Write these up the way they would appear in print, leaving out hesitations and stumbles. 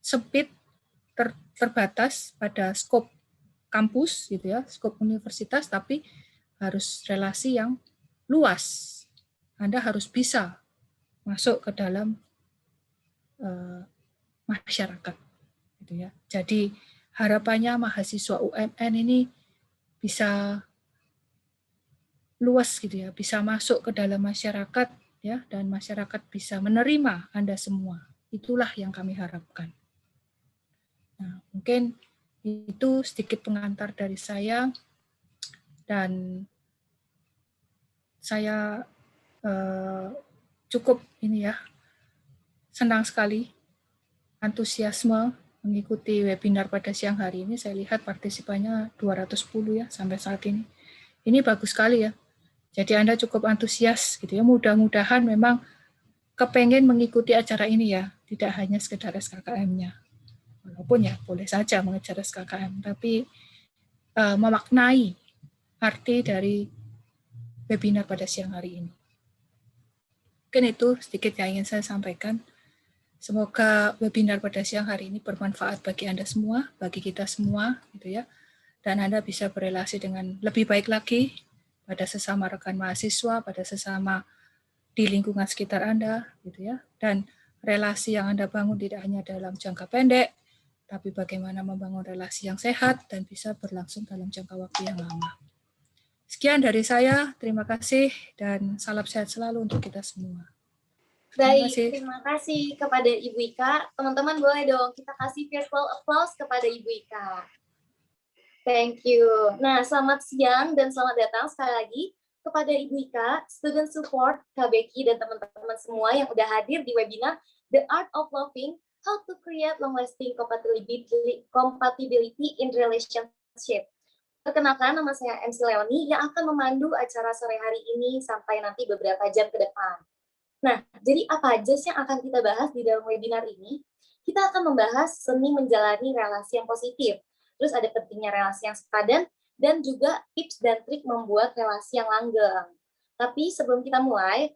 sempit, terbatas pada skop kampus gitu ya, skop universitas, tapi harus relasi yang luas. Anda harus bisa masuk ke dalam masyarakat gitu ya. Jadi harapannya mahasiswa UMN ini bisa luas gitu ya, bisa masuk ke dalam masyarakat ya, dan masyarakat bisa menerima Anda semua. Itulah yang kami harapkan. Nah, mungkin itu sedikit pengantar dari saya, dan saya cukup ini ya, senang sekali, antusiasme mengikuti webinar pada siang hari ini. Saya lihat partisipannya 210 ya sampai saat ini. Ini bagus sekali ya. Jadi Anda cukup antusias gitu ya. Mudah-mudahan memang kepengen mengikuti acara ini ya, tidak hanya sekedar SKKM-nya. Walaupun ya boleh saja mengejar SKKM, tapi memaknai arti dari webinar pada siang hari ini. Mungkin itu sedikit yang ingin saya sampaikan. Semoga webinar pada siang hari ini bermanfaat bagi Anda semua, bagi kita semua, gitu ya. Dan Anda bisa berelasi dengan lebih baik lagi pada sesama rekan mahasiswa, pada sesama di lingkungan sekitar Anda, gitu ya. Dan relasi yang Anda bangun tidak hanya dalam jangka pendek, tapi bagaimana membangun relasi yang sehat dan bisa berlangsung dalam jangka waktu yang lama. Sekian dari saya, terima kasih, dan salam sehat selalu untuk kita semua. Baik, terima kasih kepada Ibu Ika. Teman-teman boleh dong kita kasih virtual applause kepada Ibu Ika. Thank you. Nah, selamat siang dan selamat datang sekali lagi kepada Ibu Ika, Student Support, KBK, dan teman-teman semua yang udah hadir di webinar The Art of Loving, How to Create Long-Lasting Compatibility in Relationship. Perkenalkan, nama saya MC Leoni yang akan memandu acara sore hari ini sampai nanti beberapa jam ke depan. Nah, jadi apa aja sih yang akan kita bahas di dalam webinar ini? Kita akan membahas seni menjalani relasi yang positif, terus ada pentingnya relasi yang sepadan, dan juga tips dan trik membuat relasi yang langgeng. Tapi sebelum kita mulai,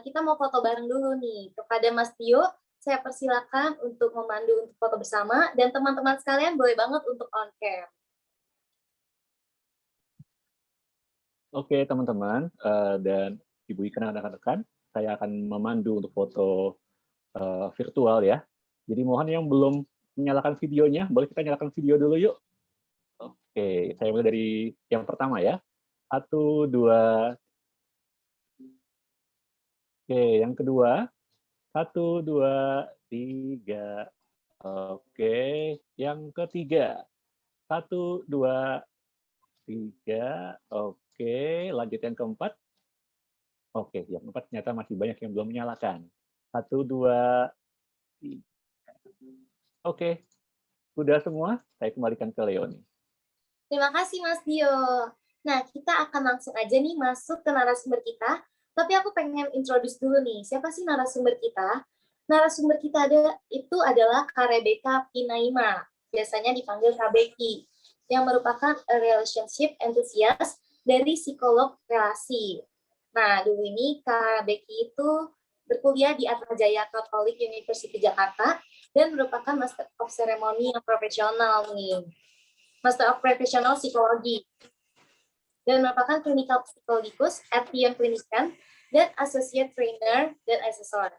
kita mau foto bareng dulu nih. Kepada Mas Tio, saya persilakan untuk memandu untuk foto bersama, dan teman-teman sekalian boleh banget untuk on cam. Oke, teman-teman, dan Ibu Ika dan rekan-rekan, saya akan memandu untuk foto virtual ya. Jadi mohon yang belum menyalakan videonya, boleh kita nyalakan video dulu yuk. Oke, saya mulai dari yang pertama ya. 1, 2. Oke, yang kedua. 1, 2, 3. Oke, yang ketiga. 1, 2, 3. Oke, lanjut yang keempat. Oke, yang keempat ternyata masih banyak yang belum menyalakan. 1, 2, 3. Oke, sudah semua. Saya kembalikan ke Leoni. Terima kasih Mas Dio. Nah, kita akan langsung aja nih masuk ke narasumber kita. Tapi aku pengen introduce dulu nih, siapa sih narasumber kita? Narasumber kita itu adalah Kak Rebecca Pinaima, biasanya dipanggil Kak Becky, yang merupakan a relationship enthusiast dari psikolog relasi. Nah, dulu ini Kak Becky itu berkuliah di Atmajaya Catholic University Jakarta dan merupakan Master of Ceremony yang profesional nih. Master of Professional Psychology dan merupakan clinical psychologist at Pion Clinician dan Associate Trainer dan Assessor.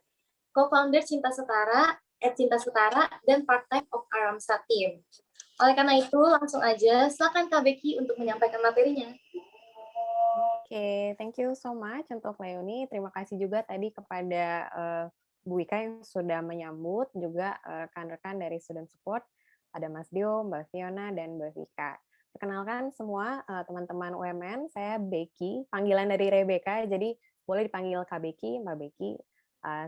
Co-founder Cinta Setara, Cinta Setara, dan part-time of Aramsa Team. Oleh karena itu, langsung aja silakan Kak Becky untuk menyampaikan materinya. Oke, thank you so much untuk Leoni. Terima kasih juga tadi kepada Bu Ika yang sudah menyambut, juga rekan-rekan dari Student Support, ada Mas Dio, Mbak Fiona, dan Mbak Vika. Perkenalkan semua teman-teman UMN, saya Becky, panggilan dari Rebecca, jadi boleh dipanggil Kak Becky, Mbak Becky,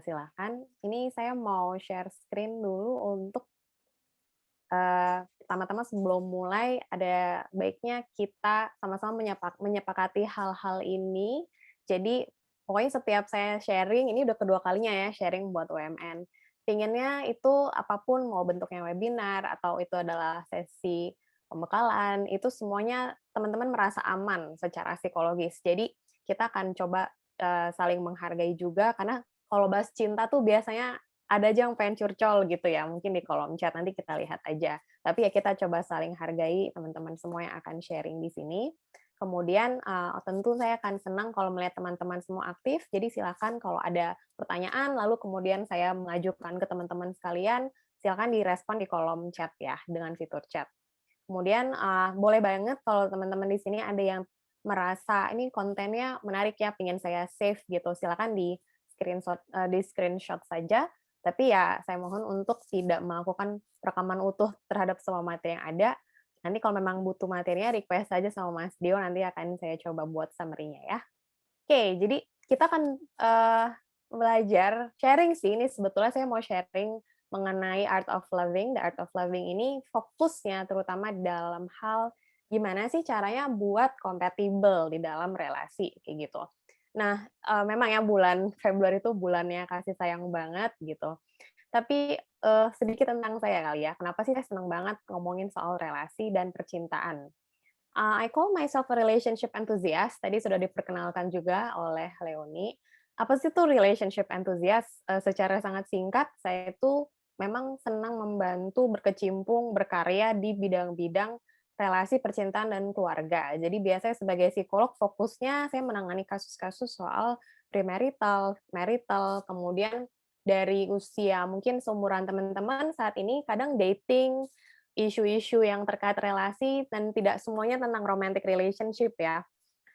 silahkan. Ini saya mau share screen dulu untuk pertama-tama sebelum mulai ada baiknya kita sama-sama menyepakati hal-hal ini. Jadi pokoknya setiap saya sharing, ini udah kedua kalinya ya sharing buat UMN. Pinginnya itu apapun, mau bentuknya webinar atau itu adalah sesi pembekalan, itu semuanya teman-teman merasa aman secara psikologis. Jadi kita akan coba saling menghargai juga, karena kalau bahas cinta tuh biasanya ada aja yang pengen curcol gitu ya, mungkin di kolom chat, nanti kita lihat aja. Tapi ya kita coba saling hargai teman-teman semua yang akan sharing di sini. Kemudian tentu saya akan senang kalau melihat teman-teman semua aktif, jadi silakan kalau ada pertanyaan, lalu kemudian saya mengajukan ke teman-teman sekalian, silakan direspon di kolom chat ya, dengan fitur chat. Kemudian boleh banget kalau teman-teman di sini ada yang merasa ini kontennya menarik ya, pengen saya save gitu, silakan di screenshot saja. Tapi ya saya mohon untuk tidak melakukan rekaman utuh terhadap semua materi yang ada. Nanti kalau memang butuh materinya request saja sama Mas Dio, nanti akan saya coba buat summary-nya ya. Oke, jadi kita akan belajar sharing sih. Ini sebetulnya saya mau sharing mengenai Art of Loving. The Art of Loving ini fokusnya terutama dalam hal gimana sih caranya buat compatible di dalam relasi kayak gitu. Nah, memang ya bulan Februari itu bulannya kasih sayang banget gitu. Tapi sedikit tentang saya kali ya. Kenapa sih saya senang banget ngomongin soal relasi dan percintaan? I call myself a relationship enthusiast. Tadi sudah diperkenalkan juga oleh Leonie. Apa sih itu relationship enthusiast? Secara sangat singkat, saya itu memang senang membantu berkecimpung, berkarya di bidang-bidang relasi percintaan dan keluarga. Jadi biasanya sebagai psikolog fokusnya saya menangani kasus-kasus soal premarital, marital, kemudian dari usia mungkin seumuran teman-teman saat ini kadang dating, isu-isu yang terkait relasi dan tidak semuanya tentang romantic relationship ya.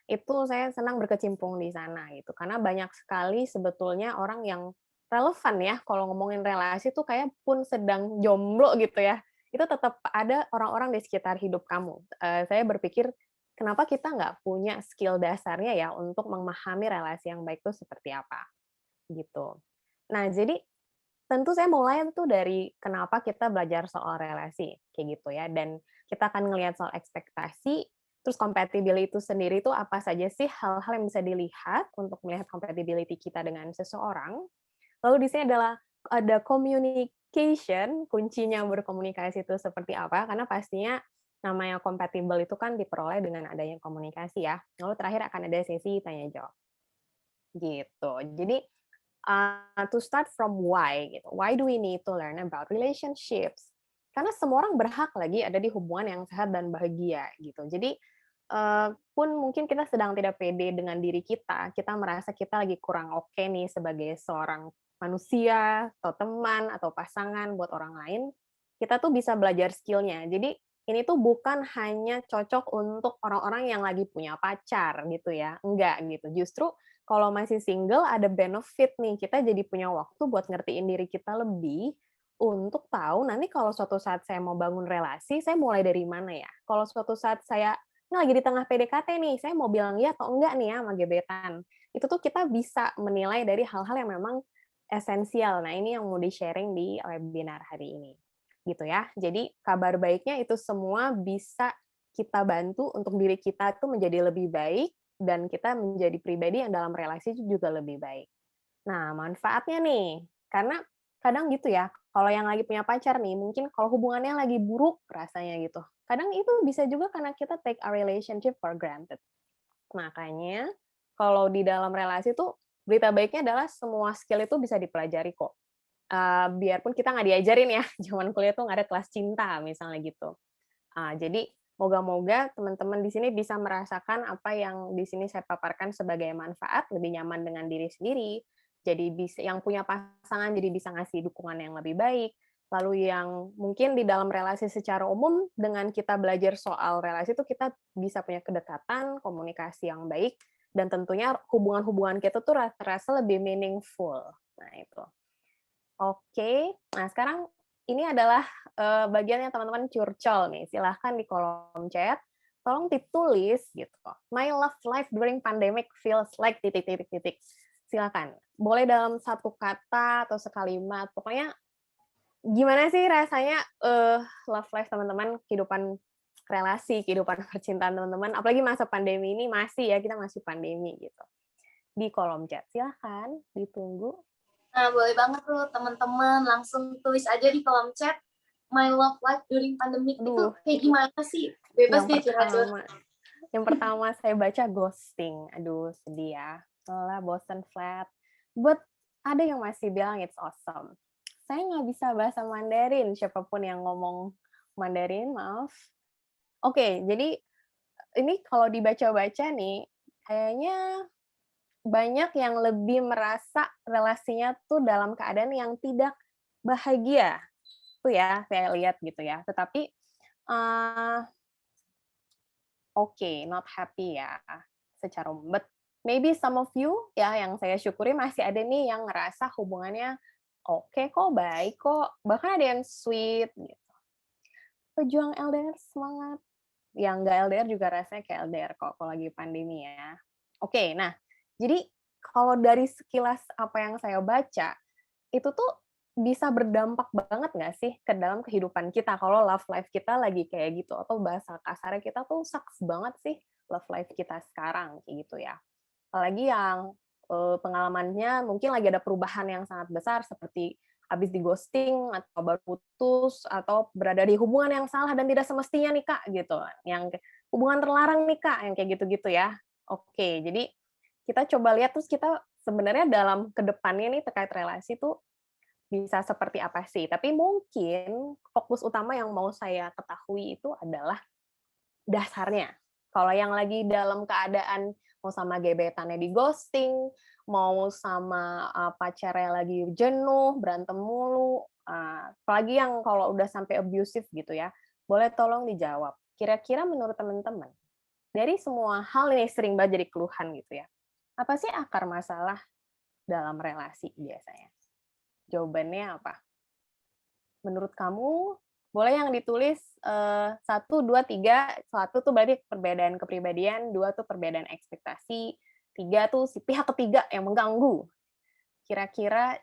Itu saya senang berkecimpung di sana gitu. Karena banyak sekali sebetulnya orang yang relevan ya kalau ngomongin relasi tuh kayak pun sedang jomblo gitu ya. Itu tetap ada orang-orang di sekitar hidup kamu. Saya berpikir kenapa kita nggak punya skill dasarnya ya untuk memahami relasi yang baik itu seperti apa gitu. Nah, jadi tentu saya mulai tuh dari kenapa kita belajar soal relasi, kayak gitu ya, dan kita akan ngelihat soal ekspektasi, terus compatibility itu sendiri itu apa saja sih hal-hal yang bisa dilihat untuk melihat compatibility kita dengan seseorang. Lalu di sini ada communication, kuncinya berkomunikasi itu seperti apa, karena pastinya namanya compatible itu kan diperoleh dengan adanya komunikasi ya. Lalu terakhir akan ada sesi tanya jawab. Gitu. Jadi to start from why gitu. Why do we need to learn about relationships? Karena semua orang berhak lagi ada di hubungan yang sehat dan bahagia gitu. Jadi pun mungkin kita sedang tidak pede dengan diri kita merasa kita lagi kurang oke nih sebagai seorang manusia atau teman atau pasangan buat orang lain, kita tuh bisa belajar skill-nya. Jadi ini tuh bukan hanya cocok untuk orang-orang yang lagi punya pacar gitu ya, enggak gitu. Justru kalau masih single ada benefit nih, kita jadi punya waktu buat ngertiin diri kita lebih, untuk tahu nanti kalau suatu saat saya mau bangun relasi, saya mulai dari mana ya? Kalau suatu saat saya ini lagi di tengah PDKT nih, saya mau bilang iya atau enggak nih ya sama gebetan. Itu tuh kita bisa menilai dari hal-hal yang memang esensial. Nah, ini yang mau di-sharing di webinar hari ini. Gitu ya. Jadi kabar baiknya itu semua bisa kita bantu untuk diri kita itu menjadi lebih baik dan kita menjadi pribadi yang dalam relasi juga lebih baik. Nah, manfaatnya nih, karena kadang gitu ya, kalau yang lagi punya pacar nih, mungkin kalau hubungannya lagi buruk rasanya gitu. Kadang itu bisa juga karena kita take a relationship for granted. Makanya, kalau di dalam relasi tuh, berita baiknya adalah semua skill itu bisa dipelajari kok. Biarpun kita nggak diajarin ya, zaman kuliah tuh nggak ada kelas cinta misalnya gitu. Jadi moga-moga teman-teman di sini bisa merasakan apa yang di sini saya paparkan sebagai manfaat, lebih nyaman dengan diri sendiri, jadi bisa yang punya pasangan jadi bisa ngasih dukungan yang lebih baik, lalu yang mungkin di dalam relasi secara umum dengan kita belajar soal relasi itu kita bisa punya kedekatan, komunikasi yang baik, dan tentunya hubungan-hubungan kita tuh terasa lebih meaningful. Nah itu. Oke, nah sekarang ini adalah bagiannya teman-teman curcol nih. Silahkan di kolom chat, tolong ditulis gitu. My love life during pandemic feels like titik-titik-titik. Silakan. Boleh dalam satu kata atau sekalimat. Pokoknya gimana sih rasanya love life teman-teman, kehidupan relasi, kehidupan percintaan teman-teman. Apalagi masa pandemi ini masih ya, kita masih pandemi gitu. Di kolom chat, silahkan ditunggu. Nah, boleh banget tuh teman-teman langsung tulis aja di kolom chat my love life during pandemic itu kayak gimana sih? Bebas deh curhat. Yang pertama saya baca ghosting. Aduh, sedih ya. Malah bosen flat. But ada yang masih bilang it's awesome. saya nggak bisa bahasa Mandarin. Siapapun yang ngomong Mandarin, maaf. Oke, jadi ini kalau dibaca-baca nih, kayaknya banyak yang lebih merasa relasinya tuh dalam keadaan yang tidak bahagia. Itu ya, saya lihat gitu ya. Tetapi, oke, not happy ya, secara umum. But maybe some of you ya, yang saya syukuri masih ada nih yang ngerasa hubungannya oke kok, baik kok, bahkan ada yang sweet gitu. Pejuang LDR semangat. Yang nggak LDR juga rasanya kayak LDR kok kalau lagi pandemi ya. Oke, nah jadi kalau dari sekilas apa yang saya baca, itu tuh bisa berdampak banget nggak sih ke dalam kehidupan kita kalau love life kita lagi kayak gitu, atau bahasa kasarnya kita tuh sucks banget sih love life kita sekarang kayak gitu ya. Apalagi yang pengalamannya mungkin lagi ada perubahan yang sangat besar seperti habis di ghosting atau baru putus atau berada di hubungan yang salah dan tidak semestinya nih Kak gitu. Yang hubungan terlarang nih Kak yang kayak gitu-gitu ya. Oke, jadi kita coba lihat terus kita sebenarnya dalam kedepannya nih terkait relasi tuh bisa seperti apa sih. Tapi mungkin fokus utama yang mau saya ketahui itu adalah dasarnya. Kalau yang lagi dalam keadaan mau sama gebetannya di ghosting, mau sama pacarnya lagi jenuh, berantem mulu, apalagi yang kalau udah sampai abusive gitu ya, boleh tolong dijawab. Kira-kira menurut teman-teman, dari semua hal ini sering banget jadi keluhan gitu ya, apa sih akar masalah dalam relasi biasanya? Jawabannya apa? Menurut kamu, boleh yang ditulis 1, 2, 3. 1 tuh berarti perbedaan kepribadian, 2 tuh perbedaan ekspektasi, 3 tuh si pihak ketiga yang mengganggu. Kira-kira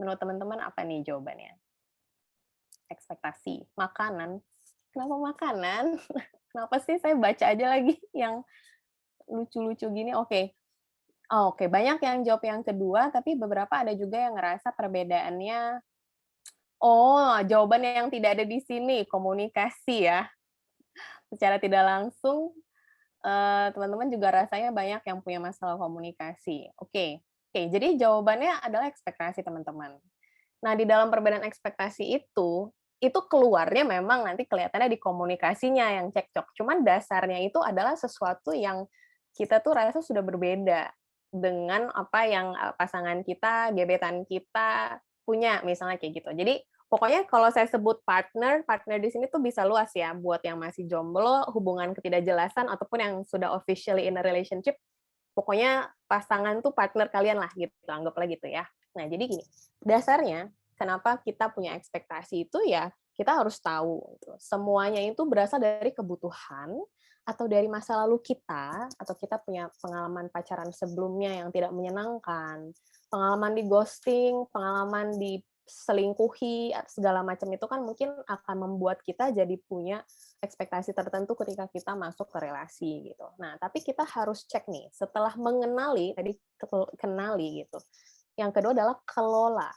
menurut teman-teman apa nih jawabannya? Ekspektasi, makanan. Kenapa makanan? Kenapa sih saya baca aja lagi yang lucu-lucu gini? Oke. Oke, banyak yang jawab yang kedua, tapi beberapa ada juga yang ngerasa perbedaannya, jawabannya yang tidak ada di sini, komunikasi ya. Secara tidak langsung, teman-teman juga rasanya banyak yang punya masalah komunikasi. Oke, jadi jawabannya adalah ekspektasi teman-teman. Nah, di dalam perbedaan ekspektasi itu keluarnya memang nanti kelihatannya di komunikasinya yang cekcok. Cuman dasarnya itu adalah sesuatu yang kita tuh rasa sudah berbeda dengan apa yang pasangan kita, gebetan kita punya, misalnya kayak gitu. Jadi pokoknya kalau saya sebut partner di sini tuh bisa luas ya, buat yang masih jomblo, hubungan ketidakjelasan, ataupun yang sudah officially in a relationship, pokoknya pasangan tuh partner kalian lah gitu, anggaplah gitu ya. Nah, jadi gini, dasarnya kenapa kita punya ekspektasi itu ya, kita harus tahu gitu. Semuanya itu berasal dari kebutuhan atau dari masa lalu kita, atau kita punya pengalaman pacaran sebelumnya yang tidak menyenangkan, pengalaman di ghosting, pengalaman di selingkuhi, segala macam itu kan mungkin akan membuat kita jadi punya ekspektasi tertentu ketika kita masuk ke relasi gitu. Nah, tapi kita harus cek nih, setelah mengenali, tadi kenali gitu. Yang kedua adalah kelola.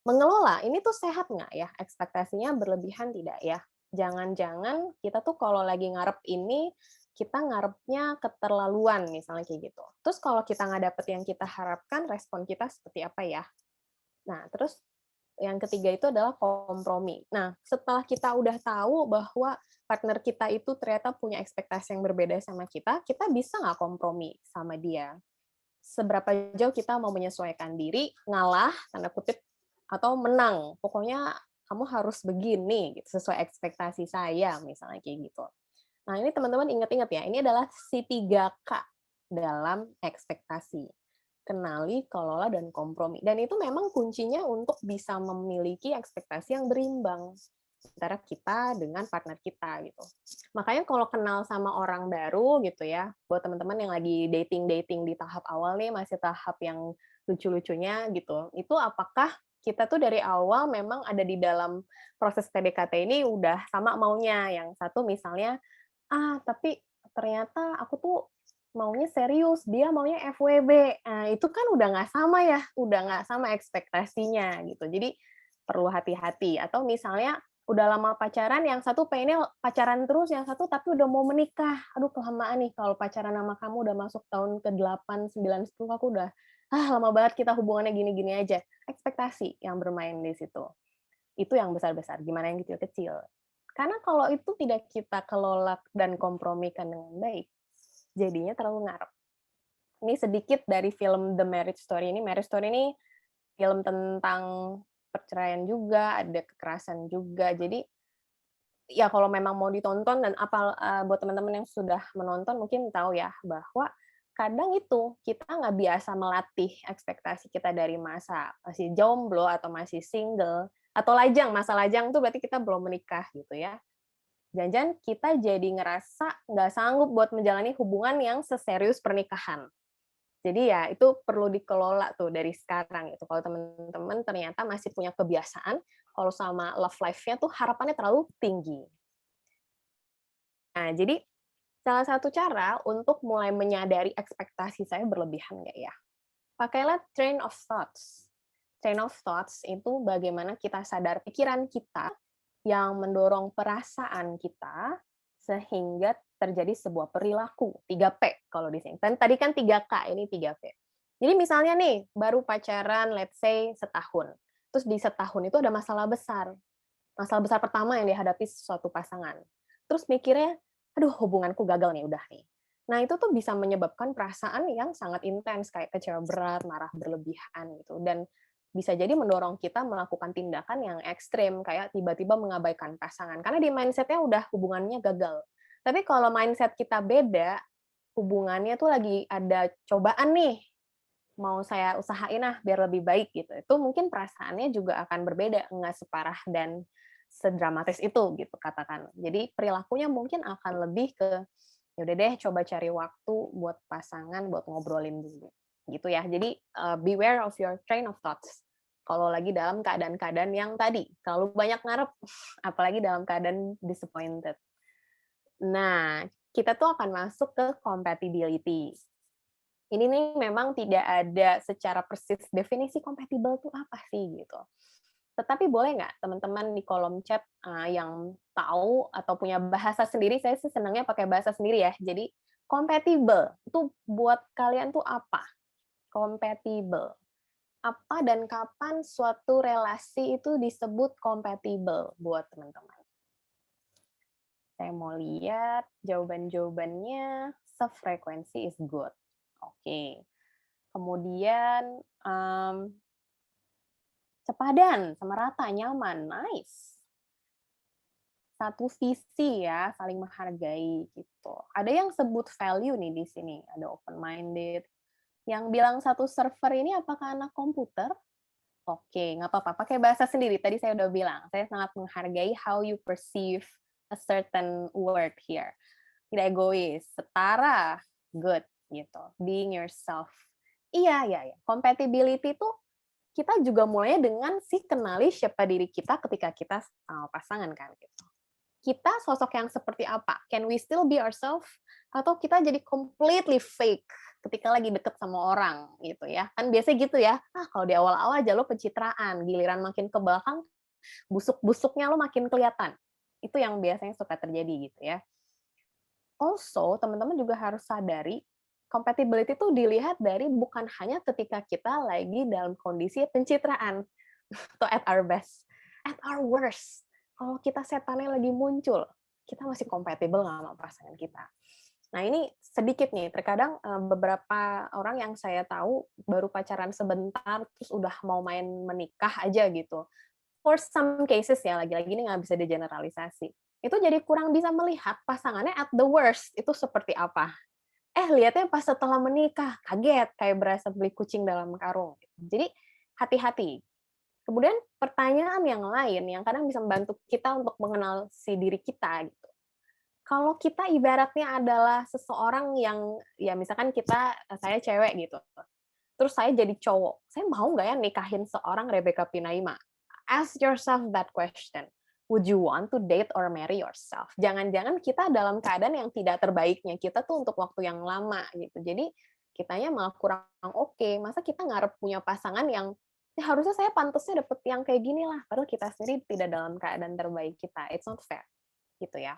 Mengelola, ini tuh sehat nggak ya? Ekspektasinya berlebihan tidak ya? Jangan-jangan kita tuh kalau lagi ngarep ini, kita ngarepnya keterlaluan, misalnya kayak gitu. Terus kalau kita nggak dapet yang kita harapkan, respon kita seperti apa ya? Nah, terus yang ketiga itu adalah kompromi. Nah, setelah kita udah tahu bahwa partner kita itu ternyata punya ekspektasi yang berbeda sama kita bisa nggak kompromi sama dia? Seberapa jauh kita mau menyesuaikan diri, ngalah, tanda kutip, atau menang. Pokoknya kamu harus begini, gitu, sesuai ekspektasi saya, misalnya kayak gitu. Nah, ini teman-teman ingat-ingat ya, ini adalah si 3K dalam ekspektasi. Kenali, kelola, dan kompromi. Dan itu memang kuncinya untuk bisa memiliki ekspektasi yang berimbang antara kita dengan partner kita gitu. Makanya kalau kenal sama orang baru gitu ya, buat teman-teman yang lagi dating di tahap awal nih, masih tahap yang lucu-lucunya gitu, itu apakah kita tuh dari awal memang ada di dalam proses PDKT ini udah sama maunya. Yang satu misalnya, tapi ternyata aku tuh maunya serius, dia maunya FWB. Nah, itu kan udah nggak sama ya, udah nggak sama ekspektasinya gitu. Jadi perlu hati-hati. Atau misalnya udah lama pacaran, yang satu pengennya pacaran terus, yang satu tapi udah mau menikah. Aduh, kelamaan nih kalau pacaran sama kamu udah masuk tahun ke-8, 9, 10, aku udah lama banget kita hubungannya gini-gini aja. Ekspektasi yang bermain di situ. Itu yang besar-besar, gimana yang kecil-kecil. Karena kalau itu tidak kita kelola dan kompromikan dengan baik, jadinya terlalu ngarep. Ini sedikit dari film The Marriage Story ini. Marriage Story ini film tentang perceraian juga, ada kekerasan juga. Jadi ya kalau memang mau ditonton dan buat teman-teman yang sudah menonton mungkin tahu ya bahwa kadang itu kita nggak biasa melatih ekspektasi kita dari masa masih jomblo atau masih single atau lajang. Masa lajang tuh berarti kita belum menikah gitu ya. Jangan-jangan kita jadi ngerasa nggak sanggup buat menjalani hubungan yang seserius pernikahan. Jadi ya itu perlu dikelola tuh dari sekarang itu. Kalau teman-teman ternyata masih punya kebiasaan kalau sama love life-nya tuh harapannya terlalu tinggi. Nah, jadi salah satu cara untuk mulai menyadari ekspektasi saya berlebihan nggak ya? Pakailah train of thoughts. Train of thoughts itu bagaimana kita sadar pikiran kita yang mendorong perasaan kita sehingga terjadi sebuah perilaku. 3P kalau di sini. Tadi kan 3K, ini 3P. Jadi misalnya nih, baru pacaran let's say setahun. Terus di setahun itu ada masalah besar. Masalah besar pertama yang dihadapi suatu pasangan. Terus mikirnya, aduh hubunganku gagal nih, udah nih. Nah itu tuh bisa menyebabkan perasaan yang sangat intens, kayak kecewa berat, marah berlebihan gitu. Dan bisa jadi mendorong kita melakukan tindakan yang ekstrim, kayak tiba-tiba mengabaikan pasangan. Karena di mindset-nya udah hubungannya gagal. Tapi kalau mindset kita beda, hubungannya tuh lagi ada cobaan nih, mau saya usahain biar lebih baik gitu. Itu mungkin perasaannya juga akan berbeda, nggak separah dan sedramatis itu gitu katakan. Jadi perilakunya mungkin akan lebih ke ya udah deh coba cari waktu buat pasangan buat ngobrolin dulu gitu ya. Jadi beware of your train of thoughts. Kalau lagi dalam keadaan-keadaan yang tadi terlalu banyak ngarep, apalagi dalam keadaan disappointed. Nah, kita tuh akan masuk ke compatibility. Ini nih memang tidak ada secara persis definisi compatible itu apa sih gitu. Tetapi boleh nggak teman-teman di kolom chat yang tahu atau punya bahasa sendiri, saya sih senangnya pakai bahasa sendiri ya. Jadi compatible itu buat kalian tuh apa? Compatible. Apa dan kapan suatu relasi itu disebut compatible buat teman-teman? Saya mau lihat jawaban-jawabannya. Sefrekuensi is good. Oke. Kemudian sepadan, sama rata, nyaman, nice. Satu visi ya, saling menghargai gitu. Ada yang sebut value nih di sini, ada open minded. Yang bilang satu server ini apakah anak komputer? Oke, nggak apa-apa, pakai bahasa sendiri. Tadi saya udah bilang, saya sangat menghargai how you perceive a certain word here. Tidak egois, setara, good gitu. Being yourself. Iya. Compatibility itu kita juga mulainya dengan kenali siapa diri kita ketika kita sama pasangan kan gitu. Kita sosok yang seperti apa? Can we still be ourselves? Atau kita jadi completely fake ketika lagi deket sama orang gitu ya. Kan biasanya gitu ya. Kalau di awal-awal aja lo pencitraan, giliran makin ke belakang busuk-busuknya lo makin kelihatan. Itu yang biasanya suka terjadi gitu ya. Also, teman-teman juga harus sadari compatibility itu dilihat dari bukan hanya ketika kita lagi dalam kondisi pencitraan atau at our best, at our worst. Kalau kita setannya lagi muncul, kita masih compatible nggak sama pasangan kita. Nah ini sedikit nih, terkadang beberapa orang yang saya tahu baru pacaran sebentar, terus udah mau main menikah aja gitu. For some cases ya, lagi-lagi ini nggak bisa digeneralisasi. Itu jadi kurang bisa melihat pasangannya at the worst, itu seperti apa. Lihatnya pas setelah menikah, kaget, kayak berasa beli kucing dalam karung. Jadi hati-hati. Kemudian pertanyaan yang lain yang kadang bisa membantu kita untuk mengenal si diri kita gitu. Kalau kita ibaratnya adalah seseorang yang ya misalkan saya cewek gitu. Terus saya jadi cowok. Saya mau nggak ya nikahin seorang Rebecca Pinaima? Ask yourself that question. Would you want to date or marry yourself? Jangan-jangan kita dalam keadaan yang tidak terbaiknya kita tuh untuk waktu yang lama gitu. Jadi kitanya malah kurang oke. Masa kita ngarep punya pasangan yang harusnya saya pantasnya dapet yang kayak gini lah. Padahal kita sendiri tidak dalam keadaan terbaik kita. It's not fair. Gitu ya.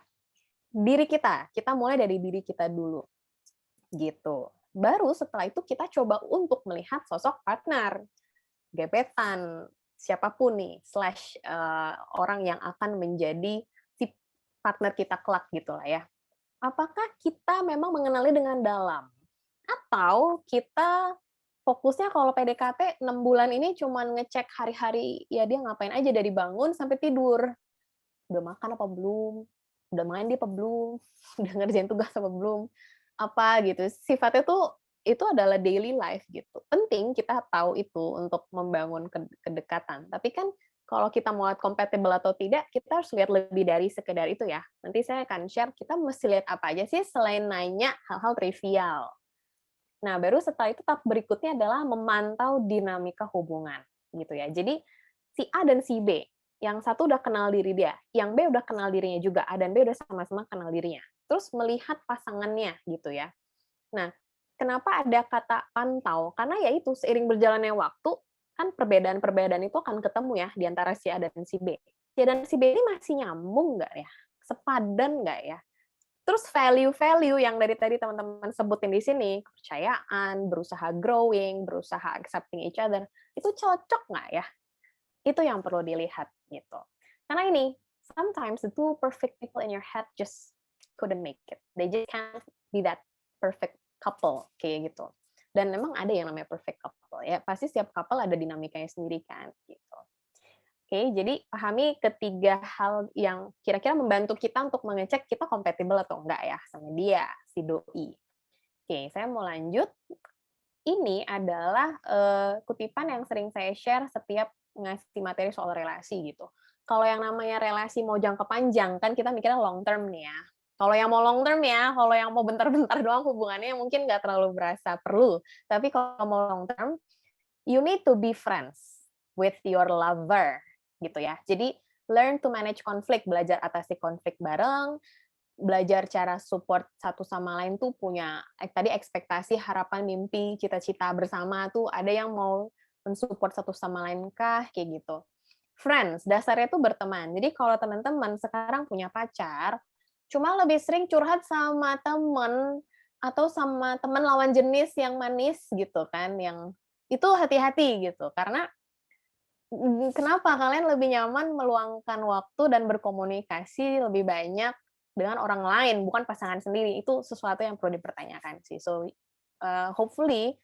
Diri kita mulai dari diri kita dulu. Gitu. baru setelah itu kita coba untuk melihat sosok partner, gebetan, siapapun nih, orang yang akan menjadi si partner kita kelak gitu lah ya. Apakah kita memang mengenali dengan dalam? Atau kita fokusnya kalau PDKT 6 bulan ini cuman ngecek hari-hari, ya dia ngapain aja dari bangun sampai tidur. Udah makan apa belum? Udah main dia apa belum? Udah ngerjain tugas apa belum? Apa gitu. Sifatnya tuh itu adalah daily life gitu. Penting kita tahu itu untuk membangun kedekatan. Tapi kan kalau kita mau lihat compatible atau tidak, kita harus lihat lebih dari sekedar itu ya. Nanti saya akan share kita mesti lihat apa aja sih selain nanya hal-hal trivial. Nah, baru setelah itu tahap berikutnya adalah memantau dinamika hubungan gitu ya. Jadi si A dan si B, yang satu udah kenal diri dia, yang B udah kenal dirinya juga, A dan B udah sama-sama kenal dirinya. Terus melihat pasangannya gitu ya. Nah, kenapa ada kata pantau? Karena ya itu seiring berjalannya waktu kan perbedaan-perbedaan itu akan ketemu ya di antara si A dan si B. Si A dan si B ini masih nyambung nggak ya? Sepadan nggak ya? Terus value-value yang dari tadi teman-teman sebutin di sini, kepercayaan, berusaha growing, berusaha accepting each other, itu cocok nggak ya? Itu yang perlu dilihat gitu. Karena ini, sometimes the two perfect people in your head just couldn't make it. They just can't be that perfect couple kayak gitu. Dan memang ada yang namanya perfect couple ya. Pasti setiap couple ada dinamikanya sendiri kan gitu. Oke, jadi pahami ketiga hal yang kira-kira membantu kita untuk mengecek kita kompatibel atau enggak ya sama dia, si doi. Oke, saya mau lanjut. Ini adalah kutipan yang sering saya share setiap ngasih materi soal relasi gitu. Kalau yang namanya relasi mau jangka panjang, kan kita mikirnya long term nih ya. Kalau yang mau long term ya, kalau yang mau bentar-bentar doang hubungannya mungkin nggak terlalu berasa perlu. Tapi kalau mau long term, you need to be friends with your lover gitu ya. Jadi learn to manage konflik, belajar atasi konflik bareng, belajar cara support satu sama lain tuh punya tadi ekspektasi, harapan, mimpi, cita-cita bersama tuh ada yang mau mensupport satu sama lain kah kayak gitu. Friends, dasarnya tuh berteman. Jadi kalau teman-teman sekarang punya pacar, cuma lebih sering curhat sama teman atau sama teman lawan jenis yang manis gitu kan, yang itu hati-hati gitu. Karena kenapa kalian lebih nyaman meluangkan waktu dan berkomunikasi lebih banyak dengan orang lain, bukan pasangan sendiri? Itu sesuatu yang perlu dipertanyakan sih. So, hopefully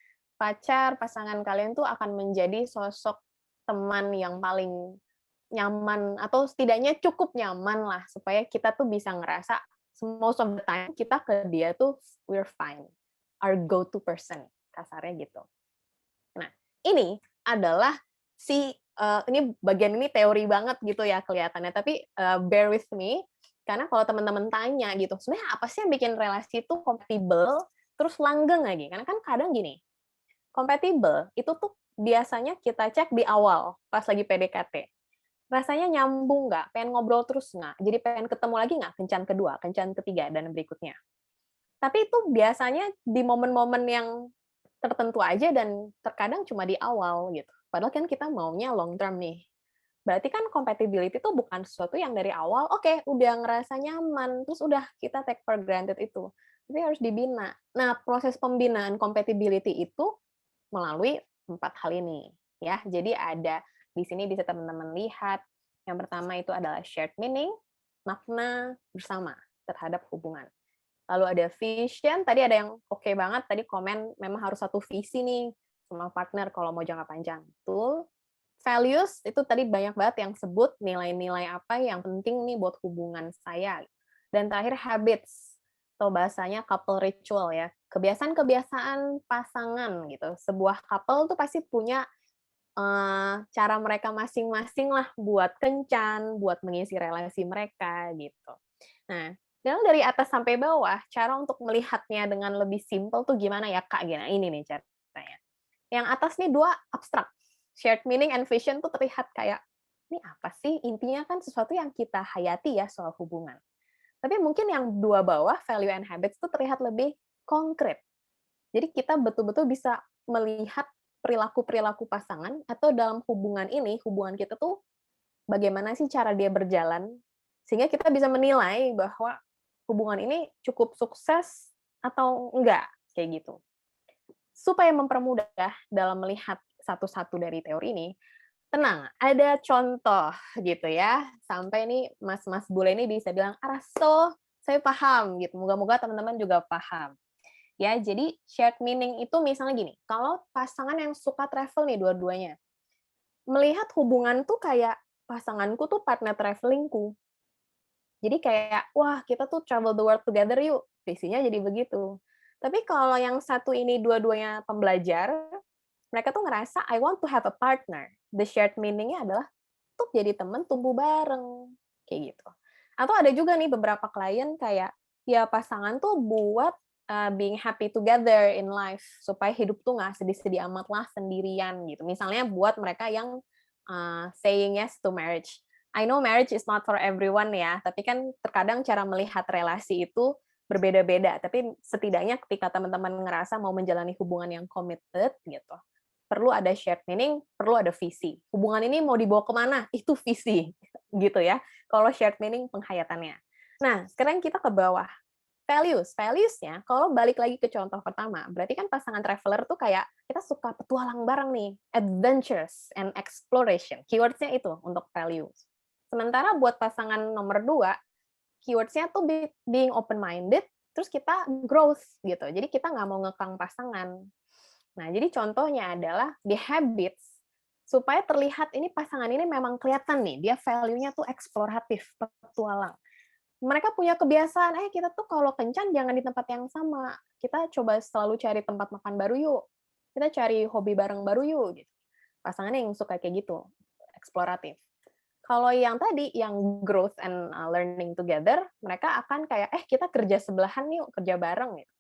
pasangan kalian tuh akan menjadi sosok teman yang paling nyaman atau setidaknya cukup nyaman lah supaya kita tuh bisa ngerasa most of the time kita ke dia tuh we're fine, our go-to person, kasarnya gitu. Nah, ini adalah ini bagian ini teori banget gitu ya kelihatannya, tapi bear with me, karena kalau teman-teman tanya gitu, sebenarnya apa sih yang bikin relasi itu kompatibel, terus langgeng lagi? Karena kan kadang gini, kompatibel itu tuh biasanya kita cek di awal, pas lagi PDKT. Rasanya nyambung nggak? Pengen ngobrol terus nggak? Jadi pengen ketemu lagi nggak? Kencan kedua, kencan ketiga, dan berikutnya. Tapi itu biasanya di momen-momen yang tertentu aja dan terkadang cuma di awal gitu. Padahal kan kita maunya long term nih. Berarti kan compatibility itu bukan sesuatu yang dari awal, oke, udah ngerasa nyaman, terus udah kita take for granted itu. Tapi harus dibina. Nah, proses pembinaan compatibility itu melalui 4 hal ini. Ya, jadi ada di sini bisa teman-teman lihat. Yang pertama itu adalah shared meaning, makna bersama terhadap hubungan. Lalu ada vision, tadi ada yang oke banget, tadi komen memang harus satu visi nih sama partner kalau mau jangka panjang. Betul. Values, itu tadi banyak banget yang sebut nilai-nilai apa yang penting nih buat hubungan saya. Dan terakhir habits, atau bahasanya couple ritual ya. Kebiasaan-kebiasaan pasangan gitu. Sebuah couple tuh pasti punya cara mereka masing-masing lah buat kencan, buat mengisi relasi mereka gitu. Nah, dari atas sampai bawah, cara untuk melihatnya dengan lebih simpel tuh gimana ya, Kak? Gini, ini nih caranya. Yang atas nih 2 abstrak. Shared meaning and vision tuh terlihat kayak, ini apa sih? Intinya kan sesuatu yang kita hayati ya soal hubungan. Tapi mungkin yang 2 bawah, value and habits tuh terlihat lebih konkret. Jadi kita betul-betul bisa melihat perilaku-perilaku pasangan atau dalam hubungan ini, hubungan kita tuh bagaimana sih cara dia berjalan, sehingga kita bisa menilai bahwa hubungan ini cukup sukses atau enggak, kayak gitu. supaya mempermudah dalam melihat satu-satu dari teori ini, tenang, ada contoh gitu ya. Sampai nih Mas-mas bule ini bisa bilang, "Arasto, saya paham," gitu. Moga-moga teman-teman juga paham. Ya, jadi shared meaning itu misalnya gini, kalau pasangan yang suka travel nih dua-duanya, melihat hubungan tuh kayak pasanganku tuh partner travelingku. Jadi kayak, wah kita tuh travel the world together yuk, visinya jadi begitu. Tapi kalau yang satu ini dua-duanya pembelajar, mereka tuh ngerasa, I want to have a partner. The shared meaning-nya adalah tuh jadi temen tumbuh bareng, kayak gitu. Atau ada juga nih beberapa klien kayak, ya pasangan tuh buat being happy together in life, supaya hidup tuh nggak sedih-sedih amat lah sendirian gitu. Misalnya buat mereka yang saying yes to marriage. I know marriage is not for everyone ya, tapi kan terkadang cara melihat relasi itu berbeda-beda. Tapi setidaknya ketika teman-teman ngerasa mau menjalani hubungan yang committed gitu, perlu ada shared meaning, perlu ada visi. Hubungan ini mau dibawa kemana? Itu visi, gitu ya. Kalau shared meaning, penghayatannya. Nah, sekarang kita ke bawah. Values. Values-nya, kalau balik lagi ke contoh pertama, berarti kan pasangan traveler tuh kayak, kita suka petualang bareng nih, adventures and exploration. Keywords-nya itu untuk values. Sementara buat pasangan nomor 2, keywords-nya tuh being open-minded, terus kita growth gitu. Jadi kita nggak mau ngekang pasangan. Nah, jadi contohnya adalah di habits, supaya terlihat ini pasangan ini memang kelihatan nih, dia value-nya tuh eksploratif, petualang. Mereka punya kebiasaan, kita tuh kalau kencan jangan di tempat yang sama. Kita coba selalu cari tempat makan baru yuk. Kita cari hobi bareng baru yuk. Gitu. Pasangannya yang suka kayak gitu, eksploratif. Kalau yang tadi, yang growth and learning together, mereka akan kayak, kita kerja sebelahan yuk, kerja bareng. Gitu.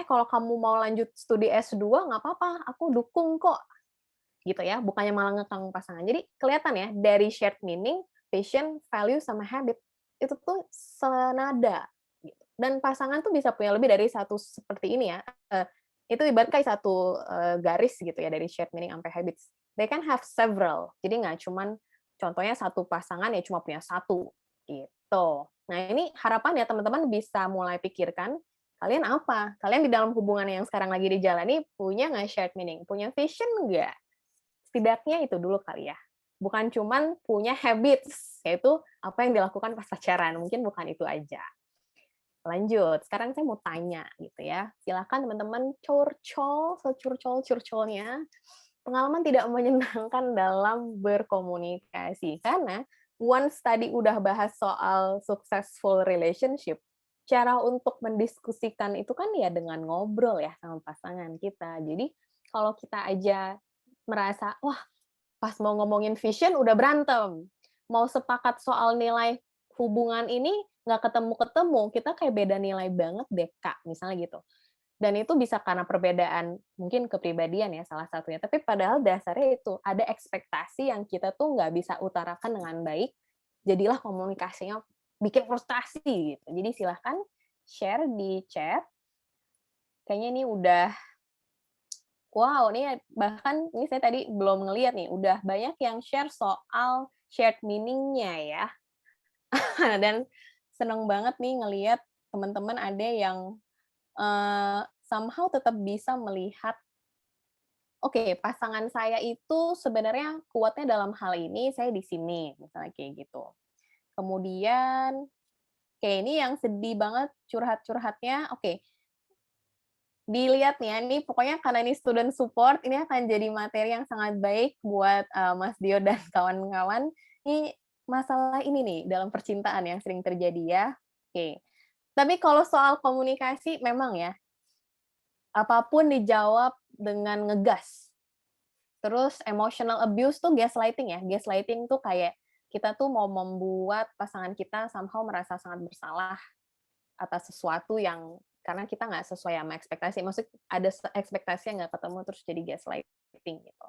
Kalau kamu mau lanjut studi S2, nggak apa-apa, aku dukung kok. Gitu ya, bukannya malah ngekang pasangan. Jadi kelihatan ya, dari shared meaning, passion, value, sama habit, itu tuh senada. Gitu. Dan pasangan tuh bisa punya lebih dari satu seperti ini ya. Itu ibarat kayak satu garis gitu ya, dari shared meaning sampai habits. They can have several. Jadi nggak cuman, contohnya satu pasangan ya cuma punya satu. Gitu. Nah ini harapan ya teman-teman bisa mulai pikirkan, kalian apa? Kalian di dalam hubungan yang sekarang lagi dijalani, punya nggak shared meaning? Punya vision nggak? Setidaknya itu dulu kali ya. Bukan cuman punya habits, yaitu apa yang dilakukan pas pacaran. Mungkin bukan itu aja. Lanjut, sekarang saya mau tanya gitu ya. Silakan teman-teman curcol, securcol-curcolnya. Pengalaman tidak menyenangkan dalam berkomunikasi. Karena once tadi udah bahas soal successful relationship, cara untuk mendiskusikan itu kan ya dengan ngobrol ya sama pasangan kita. Jadi kalau kita aja merasa, wah pas mau ngomongin vision udah berantem. Mau sepakat soal nilai hubungan ini nggak ketemu-ketemu, kita kayak beda nilai banget deh, Kak, misalnya gitu. Dan itu bisa karena perbedaan mungkin kepribadian ya salah satunya. Tapi padahal dasarnya itu ada ekspektasi yang kita tuh nggak bisa utarakan dengan baik. Jadilah komunikasinya bikin frustasi gitu. Jadi silahkan share di chat. Kayaknya ini udah wow, ini bahkan ini saya tadi belum ngelihat nih, udah banyak yang share soal shared meaning-nya ya. Dan seneng banget nih ngelihat teman-teman ada yang somehow tetap bisa melihat, oke, pasangan saya itu sebenarnya kuatnya dalam hal ini, saya di sini, misalnya kayak gitu. Kemudian, kayak ini yang sedih banget curhat-curhatnya, oke, dilihat nih ya, ini pokoknya karena ini student support, ini akan jadi materi yang sangat baik buat Mas Dio dan kawan-kawan. Ini masalah ini nih, dalam percintaan yang sering terjadi ya. Oke. Tapi kalau soal komunikasi, memang ya, apapun dijawab dengan ngegas. Terus emotional abuse tuh gaslighting ya. Gaslighting tuh kayak kita tuh mau membuat pasangan kita somehow merasa sangat bersalah atas sesuatu yang karena kita nggak sesuai sama ekspektasi. Maksud ada ekspektasi yang nggak ketemu terus jadi gaslighting gitu.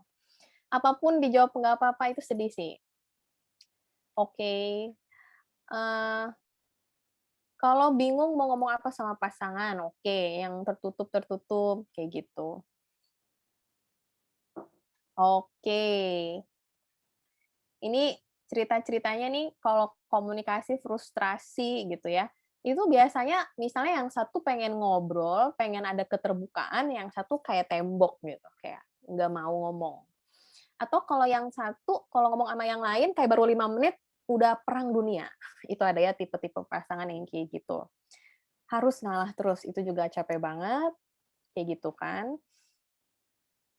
Apapun dijawab nggak apa-apa itu sedih sih. Oke. Kalau bingung mau ngomong apa sama pasangan, oke, yang tertutup kayak gitu. Oke. Ini cerita-ceritanya nih kalau komunikasi frustrasi gitu ya. itu biasanya misalnya yang satu pengen ngobrol, pengen ada keterbukaan, yang satu kayak tembok gitu, kayak nggak mau ngomong. Atau kalau yang satu, kalau ngomong sama yang lain kayak baru 5 menit, udah perang dunia. Itu ada ya tipe-tipe pasangan yang kayak gitu. Harus ngalah terus, itu juga capek banget, kayak gitu kan.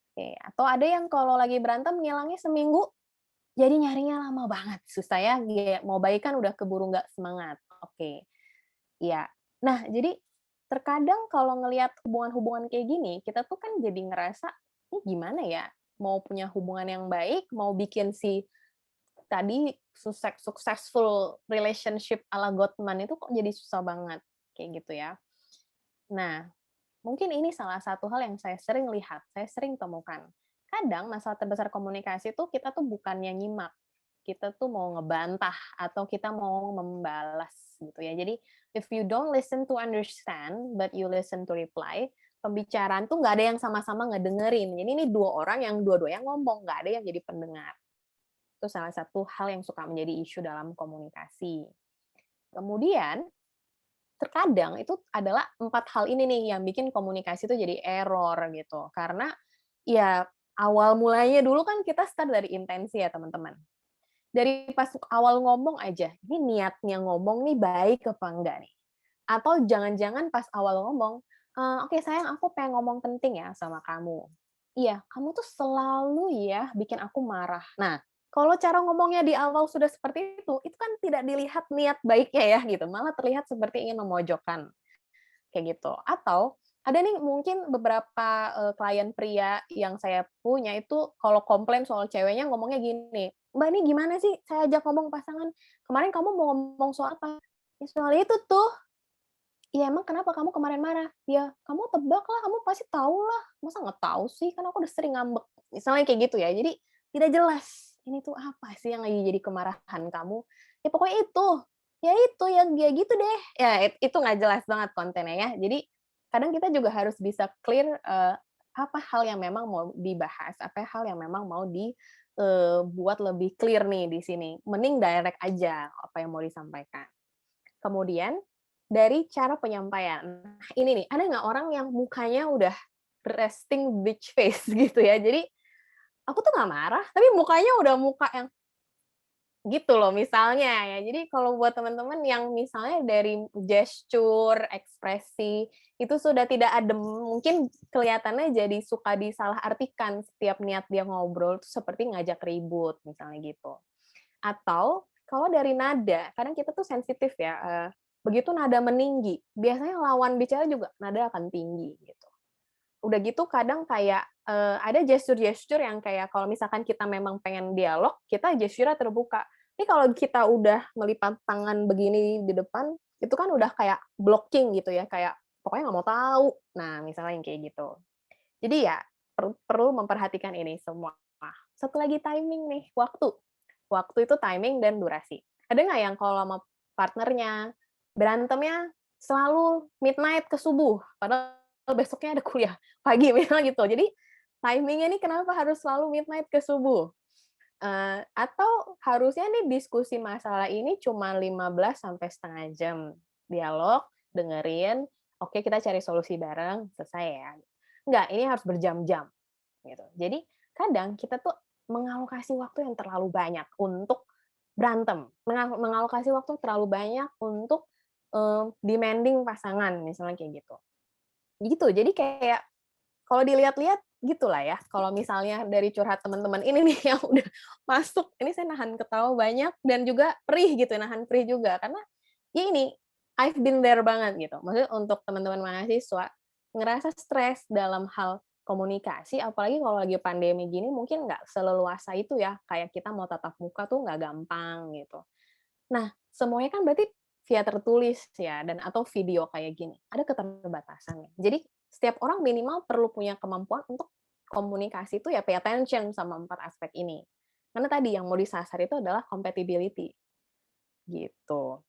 Oke, atau ada yang kalau lagi berantem ngilangnya seminggu, jadi nyarinya lama banget, susah ya, mau baikan udah keburu nggak semangat. Oke, iya. Nah, jadi terkadang kalau ngelihat hubungan-hubungan kayak gini, kita tuh kan jadi ngerasa, ini gimana ya, mau punya hubungan yang baik, mau bikin si tadi successful relationship ala Gottman itu kok jadi susah banget, kayak gitu ya. Nah, mungkin ini salah satu hal yang saya sering lihat, saya sering temukan. Kadang masalah terbesar komunikasi tuh kita tuh bukannya nyimak, kita tuh mau ngebantah atau kita mau membalas gitu ya. Jadi if you don't listen to understand but you listen to reply, pembicaraan tuh nggak ada yang sama-sama ngedengerin. Jadi ini dua orang yang dua-duanya ngomong, nggak ada yang jadi pendengar. Itu salah satu hal yang suka menjadi isu dalam komunikasi. Kemudian terkadang itu adalah 4 hal ini nih yang bikin komunikasi itu jadi error gitu. Karena ya awal mulanya dulu kan kita start dari intensi ya teman-teman. Dari pas awal ngomong aja, ini niatnya ngomong nih baik apa enggak nih? Atau jangan-jangan pas awal ngomong, "Oke sayang aku pengen ngomong penting ya sama kamu." Iya, kamu tuh selalu ya bikin aku marah. Nah, kalau cara ngomongnya di awal sudah seperti itu kan tidak dilihat niat baiknya ya gitu, malah terlihat seperti ingin memojokkan, kayak gitu. Atau ada nih mungkin beberapa, klien pria yang saya punya itu kalau komplain soal ceweknya ngomongnya gini, "Mbak, ini gimana sih saya ajak ngomong pasangan, kemarin kamu mau ngomong soal apa?" "Ya soal itu tuh." "Iya emang kenapa kamu kemarin marah?" "Ya kamu tebak lah, kamu pasti tahu lah, masa nggak tahu sih, kan aku udah sering ngambek." Misalnya kayak gitu ya, jadi tidak jelas, ini tuh apa sih yang lagi jadi kemarahan kamu, ya pokoknya itu, yang ya gitu deh. Ya itu nggak jelas banget kontennya ya. Jadi kadang kita juga harus bisa clear, apa hal yang memang mau dibahas, apa hal yang memang mau buat lebih clear nih di sini. Mending direct aja apa yang mau disampaikan. Kemudian dari cara penyampaian. Nah, ini nih, ada nggak orang yang mukanya udah resting bitch face gitu ya. Jadi aku tuh nggak marah, tapi mukanya udah muka yang gitu loh misalnya ya. Jadi kalau buat teman-teman yang misalnya dari gesture, ekspresi, itu sudah tidak adem, mungkin kelihatannya jadi suka disalahartikan setiap niat dia ngobrol tuh seperti ngajak ribut, misalnya gitu. Atau kalau dari nada, kadang kita tuh sensitif ya, begitu nada meninggi, biasanya lawan bicara juga nada akan tinggi gitu. Udah gitu kadang kayak, ada gesture-gesture yang kayak kalau misalkan kita memang pengen dialog, kita gesture-nya terbuka. Ini kalau kita udah melipat tangan begini di depan, itu kan udah kayak blocking gitu ya, kayak pokoknya nggak mau tahu. Nah, misalnya yang kayak gitu. Jadi ya perlu memperhatikan ini semua. Satu lagi timing nih, waktu. Waktu itu timing dan durasi. Ada nggak yang kalau sama partnernya berantemnya selalu midnight ke subuh, padahal besoknya ada kuliah pagi misalnya gitu. Jadi timingnya nih kenapa harus selalu midnight ke subuh? Atau harusnya nih diskusi masalah ini cuma 15 sampai setengah jam. Dialog, dengerin, oke kita cari solusi bareng, selesai ya. Enggak, ini harus berjam-jam gitu. Jadi kadang kita tuh mengalokasi waktu yang terlalu banyak untuk berantem, mengalokasi waktu terlalu banyak untuk demanding pasangan, misalnya kayak gitu. Gitu, jadi kayak kalau dilihat-lihat gitulah ya, kalau misalnya dari curhat teman-teman ini nih yang udah masuk, ini saya nahan ketawa banyak dan juga perih gitu, nahan perih juga karena ya ini I've been there banget gitu. Maksudnya untuk teman-teman mahasiswa ngerasa stres dalam hal komunikasi, apalagi kalau lagi pandemi gini mungkin nggak seleluasa itu ya, kayak kita mau tatap muka tuh nggak gampang gitu. Nah, semuanya kan berarti via tertulis ya dan atau video kayak gini. Ada keterbatasannya. Jadi setiap orang minimal perlu punya kemampuan untuk komunikasi itu ya pay attention sama 4 aspek ini. Karena tadi yang mau disasar itu adalah compatibility gitu.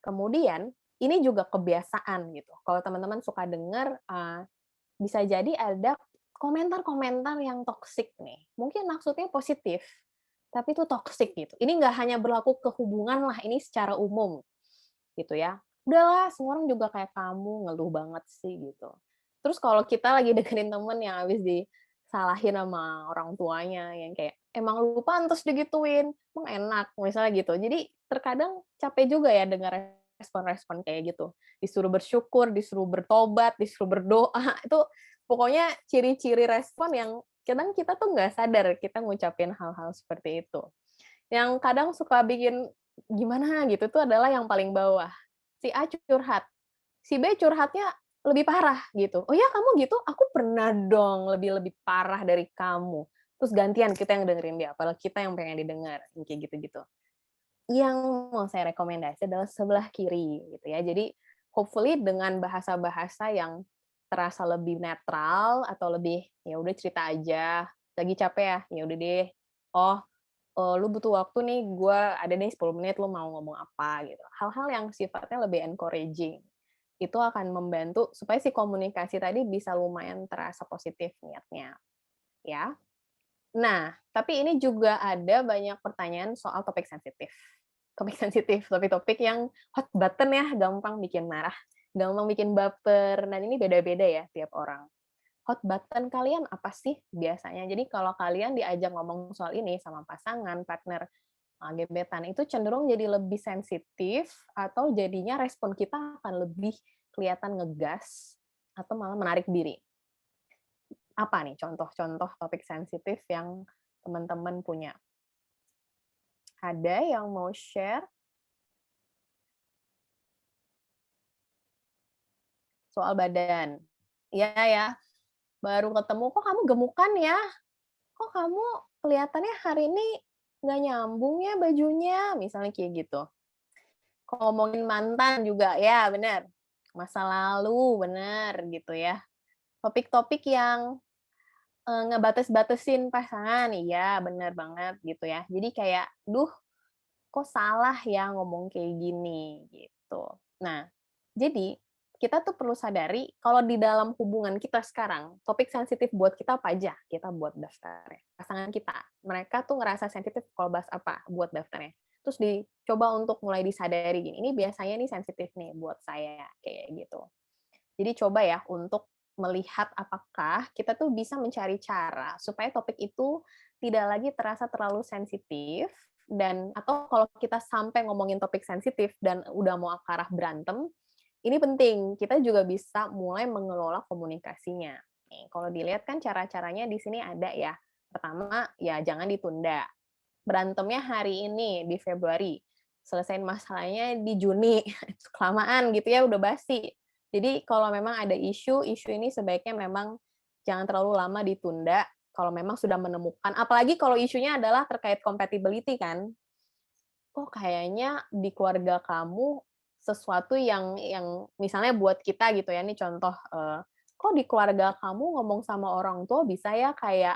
Kemudian ini juga kebiasaan gitu. Kalau teman-teman suka dengar bisa jadi ada komentar-komentar yang toksik nih. Mungkin maksudnya positif, tapi itu toksik gitu. Ini nggak hanya berlaku ke hubungan lah, ini secara umum gitu ya. udahlah semua orang juga kayak kamu, ngeluh banget sih gitu. Terus kalau kita lagi deketin temen yang habis disalahin sama orang tuanya, yang kayak, emang lu pantes digituin, emang enak, misalnya gitu. Jadi terkadang capek juga ya dengar respon-respon kayak gitu. Disuruh bersyukur, disuruh bertobat, disuruh berdoa, itu pokoknya ciri-ciri respon yang kadang kita tuh nggak sadar kita ngucapin hal-hal seperti itu. Yang kadang suka bikin gimana gitu tuh adalah yang paling bawah. Si A curhat, si B curhatnya lebih parah gitu. "Oh ya kamu gitu? Aku pernah dong lebih parah dari kamu." Terus gantian kita yang dengerin dia, padahal kita yang pengen didengar, yang kayak gitu-gitu. Yang mau saya rekomendasi adalah sebelah kiri gitu ya. Jadi hopefully dengan bahasa-bahasa yang terasa lebih netral atau lebih, ya udah cerita aja, lagi capek ya, ya udah deh. Oh, lu butuh waktu nih, gue ada nih 10 menit, lu mau ngomong apa gitu. Hal-hal yang sifatnya lebih encouraging. Itu akan membantu supaya si komunikasi tadi bisa lumayan terasa positif niatnya, ya. Nah, tapi ini juga ada banyak pertanyaan soal topik sensitif. Topik sensitif, topik-topik yang hot button ya, gampang bikin marah, gampang bikin baper, dan ini beda-beda ya tiap orang. Hot button kalian apa sih biasanya? Jadi kalau kalian diajak ngomong soal ini sama pasangan, partner, gebetan, itu cenderung jadi lebih sensitif atau jadinya respon kita akan lebih kelihatan ngegas atau malah menarik diri. Apa nih contoh-contoh topik sensitif yang teman-teman punya? Ada yang mau share? Soal badan. Iya ya, baru ketemu, "Kok kamu gemukan ya? Kok kamu kelihatannya hari ini nggak nyambung ya bajunya?" Misalnya kayak gitu. Ngomongin mantan juga, ya bener. Masa lalu, bener gitu ya. Topik-topik yang ngebates-batesin pasangan, iya bener banget gitu ya. Jadi kayak, duh kok salah ya ngomong kayak gini gitu. Nah, jadi kita tuh perlu sadari kalau di dalam hubungan kita sekarang, topik sensitif buat kita apa aja, kita buat daftarnya. Pasangan kita, mereka tuh ngerasa sensitif kalau bahas apa, buat daftarnya. Terus dicoba untuk mulai disadari gini, ini biasanya nih sensitif nih buat saya, kayak gitu. Jadi coba ya untuk melihat apakah kita tuh bisa mencari cara supaya topik itu tidak lagi terasa terlalu sensitif, dan atau kalau kita sampai ngomongin topik sensitif dan udah mau ke arah berantem, ini penting kita juga bisa mulai mengelola komunikasinya. Nih, kalau dilihat kan cara-caranya di sini ada ya. Pertama, ya jangan ditunda. Berantemnya hari ini di Februari, selesaiin masalahnya di Juni, kelamaan gitu ya, udah basi. Jadi kalau memang ada isu ini sebaiknya memang jangan terlalu lama ditunda. Kalau memang sudah menemukan, apalagi kalau isunya adalah terkait compatibility kan, oh kayaknya di keluarga kamu sesuatu yang misalnya buat kita gitu ya, ini contoh, kok di keluarga kamu ngomong sama orang tua bisa ya kayak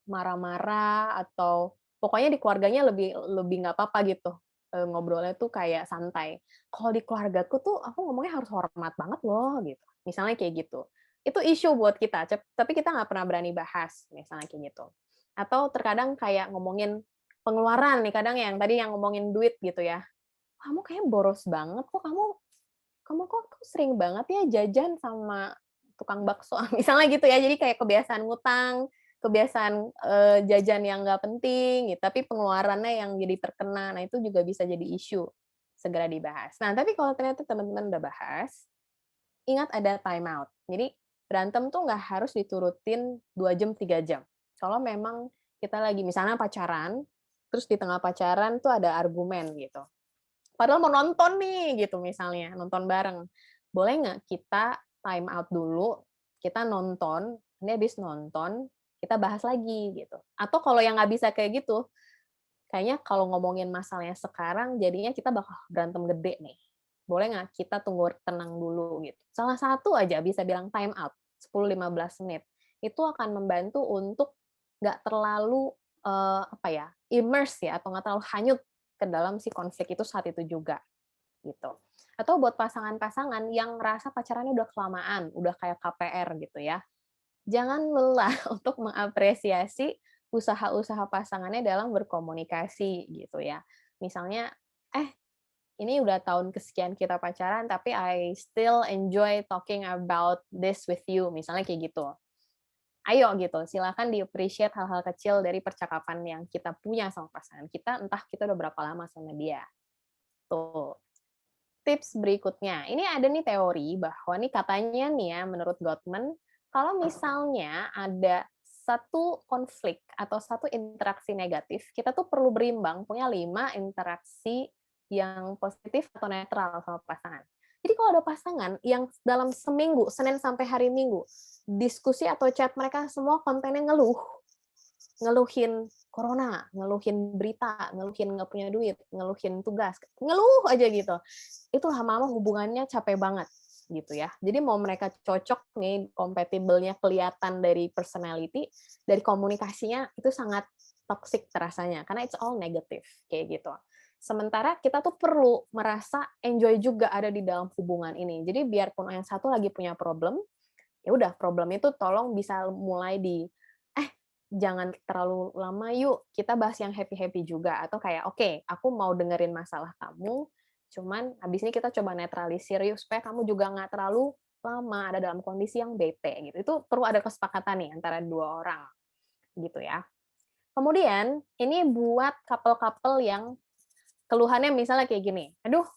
marah-marah atau pokoknya di keluarganya lebih lebih nggak apa-apa gitu, ngobrolnya tuh kayak santai. Kalau di keluargaku tuh aku ngomongnya harus hormat banget loh gitu, misalnya kayak gitu. Itu isu buat kita, tapi kita nggak pernah berani bahas, misalnya kayak gitu. Atau terkadang kayak ngomongin pengeluaran nih, kadang yang tadi yang ngomongin duit gitu ya, "Kamu kayaknya boros banget, kok kamu kamu kok sering banget ya jajan sama tukang bakso," misalnya gitu ya. Jadi kayak kebiasaan ngutang, kebiasaan, jajan yang nggak penting gitu, tapi pengeluarannya yang jadi terkena. Nah, itu juga bisa jadi isu, segera dibahas. Nah, tapi kalau ternyata teman-teman udah bahas, ingat ada time out. Jadi berantem tuh nggak harus diturutin 2 jam, 3 jam. Kalau memang kita lagi misalnya pacaran, terus di tengah pacaran tuh ada argumen gitu. Padahal mau nonton nih gitu misalnya, nonton bareng. Boleh nggak kita time out dulu, kita nonton, ini habis nonton, kita bahas lagi gitu. Atau kalau yang nggak bisa kayak gitu, kayaknya kalau ngomongin masalahnya sekarang, jadinya kita bakal berantem gede nih. Boleh nggak kita tunggu tenang dulu gitu. Salah satu aja bisa bilang time out, 10-15 menit. Itu akan membantu untuk nggak terlalu, apa ya, immerse ya, atau nggak terlalu hanyut ke dalam si konflik itu saat itu juga, gitu. Atau buat pasangan-pasangan yang ngerasa pacarannya udah kelamaan, udah kayak KPR gitu ya, jangan lelah untuk mengapresiasi usaha-usaha pasangannya dalam berkomunikasi gitu ya. Misalnya, ini udah tahun kesekian kita pacaran, tapi I still enjoy talking about this with you, misalnya kayak gitu. Ayo gitu, silakan di-appreciate hal-hal kecil dari percakapan yang kita punya sama pasangan kita, entah kita udah berapa lama sama dia. Tuh. Tips berikutnya, ini ada nih teori bahwa nih katanya nih ya, menurut Gottman, kalau misalnya ada satu konflik atau satu interaksi negatif, kita tuh perlu berimbang, punya 5 interaksi yang positif atau netral sama pasangan. Jadi kalau ada pasangan yang dalam seminggu, Senin sampai hari Minggu, diskusi atau chat mereka semua kontennya ngeluhin corona, ngeluhin berita, ngeluhin nggak punya duit, ngeluhin tugas, ngeluh aja gitu. Itu lama-lama hubungannya capek banget gitu ya. Jadi mau mereka cocok nih, compatible-nya kelihatan dari personality, dari komunikasinya itu sangat toxic terasanya karena it's all negative kayak gitu. Sementara kita tuh perlu merasa enjoy juga ada di dalam hubungan ini. Jadi biarpun yang satu lagi punya problem, ya udah problem itu tolong bisa mulai jangan terlalu lama yuk, kita bahas yang happy-happy juga. Atau kayak, oke, aku mau dengerin masalah kamu, cuman habis ini kita coba netralisir yuk, supaya kamu juga nggak terlalu lama ada dalam kondisi yang bete. Gitu. Itu perlu ada kesepakatan nih antara dua orang. Gitu ya. Kemudian, ini buat couple-couple yang keluhannya misalnya kayak gini, aduh,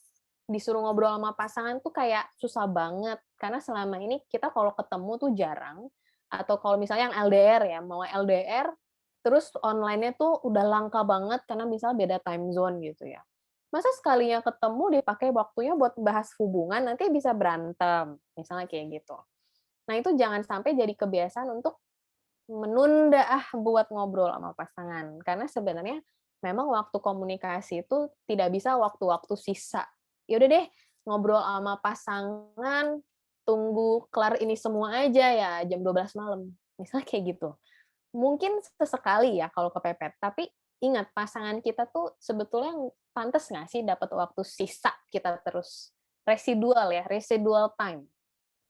disuruh ngobrol sama pasangan tuh kayak susah banget, karena selama ini kita kalau ketemu tuh jarang, atau kalau misalnya yang LDR ya, mau LDR, terus online-nya tuh udah langka banget karena misalnya beda time zone gitu ya. Masa sekalinya ketemu dipakai waktunya buat bahas hubungan, nanti bisa berantem, misalnya kayak gitu. Nah itu jangan sampai jadi kebiasaan untuk menunda buat ngobrol sama pasangan, karena sebenarnya memang waktu komunikasi itu tidak bisa waktu-waktu sisa. Ya udah deh, ngobrol sama pasangan, tunggu kelar ini semua aja ya jam 12 malam. Misalnya kayak gitu. Mungkin sesekali ya kalau kepepet, tapi ingat pasangan kita tuh sebetulnya pantas nggak sih dapat waktu sisa kita terus. Residual time.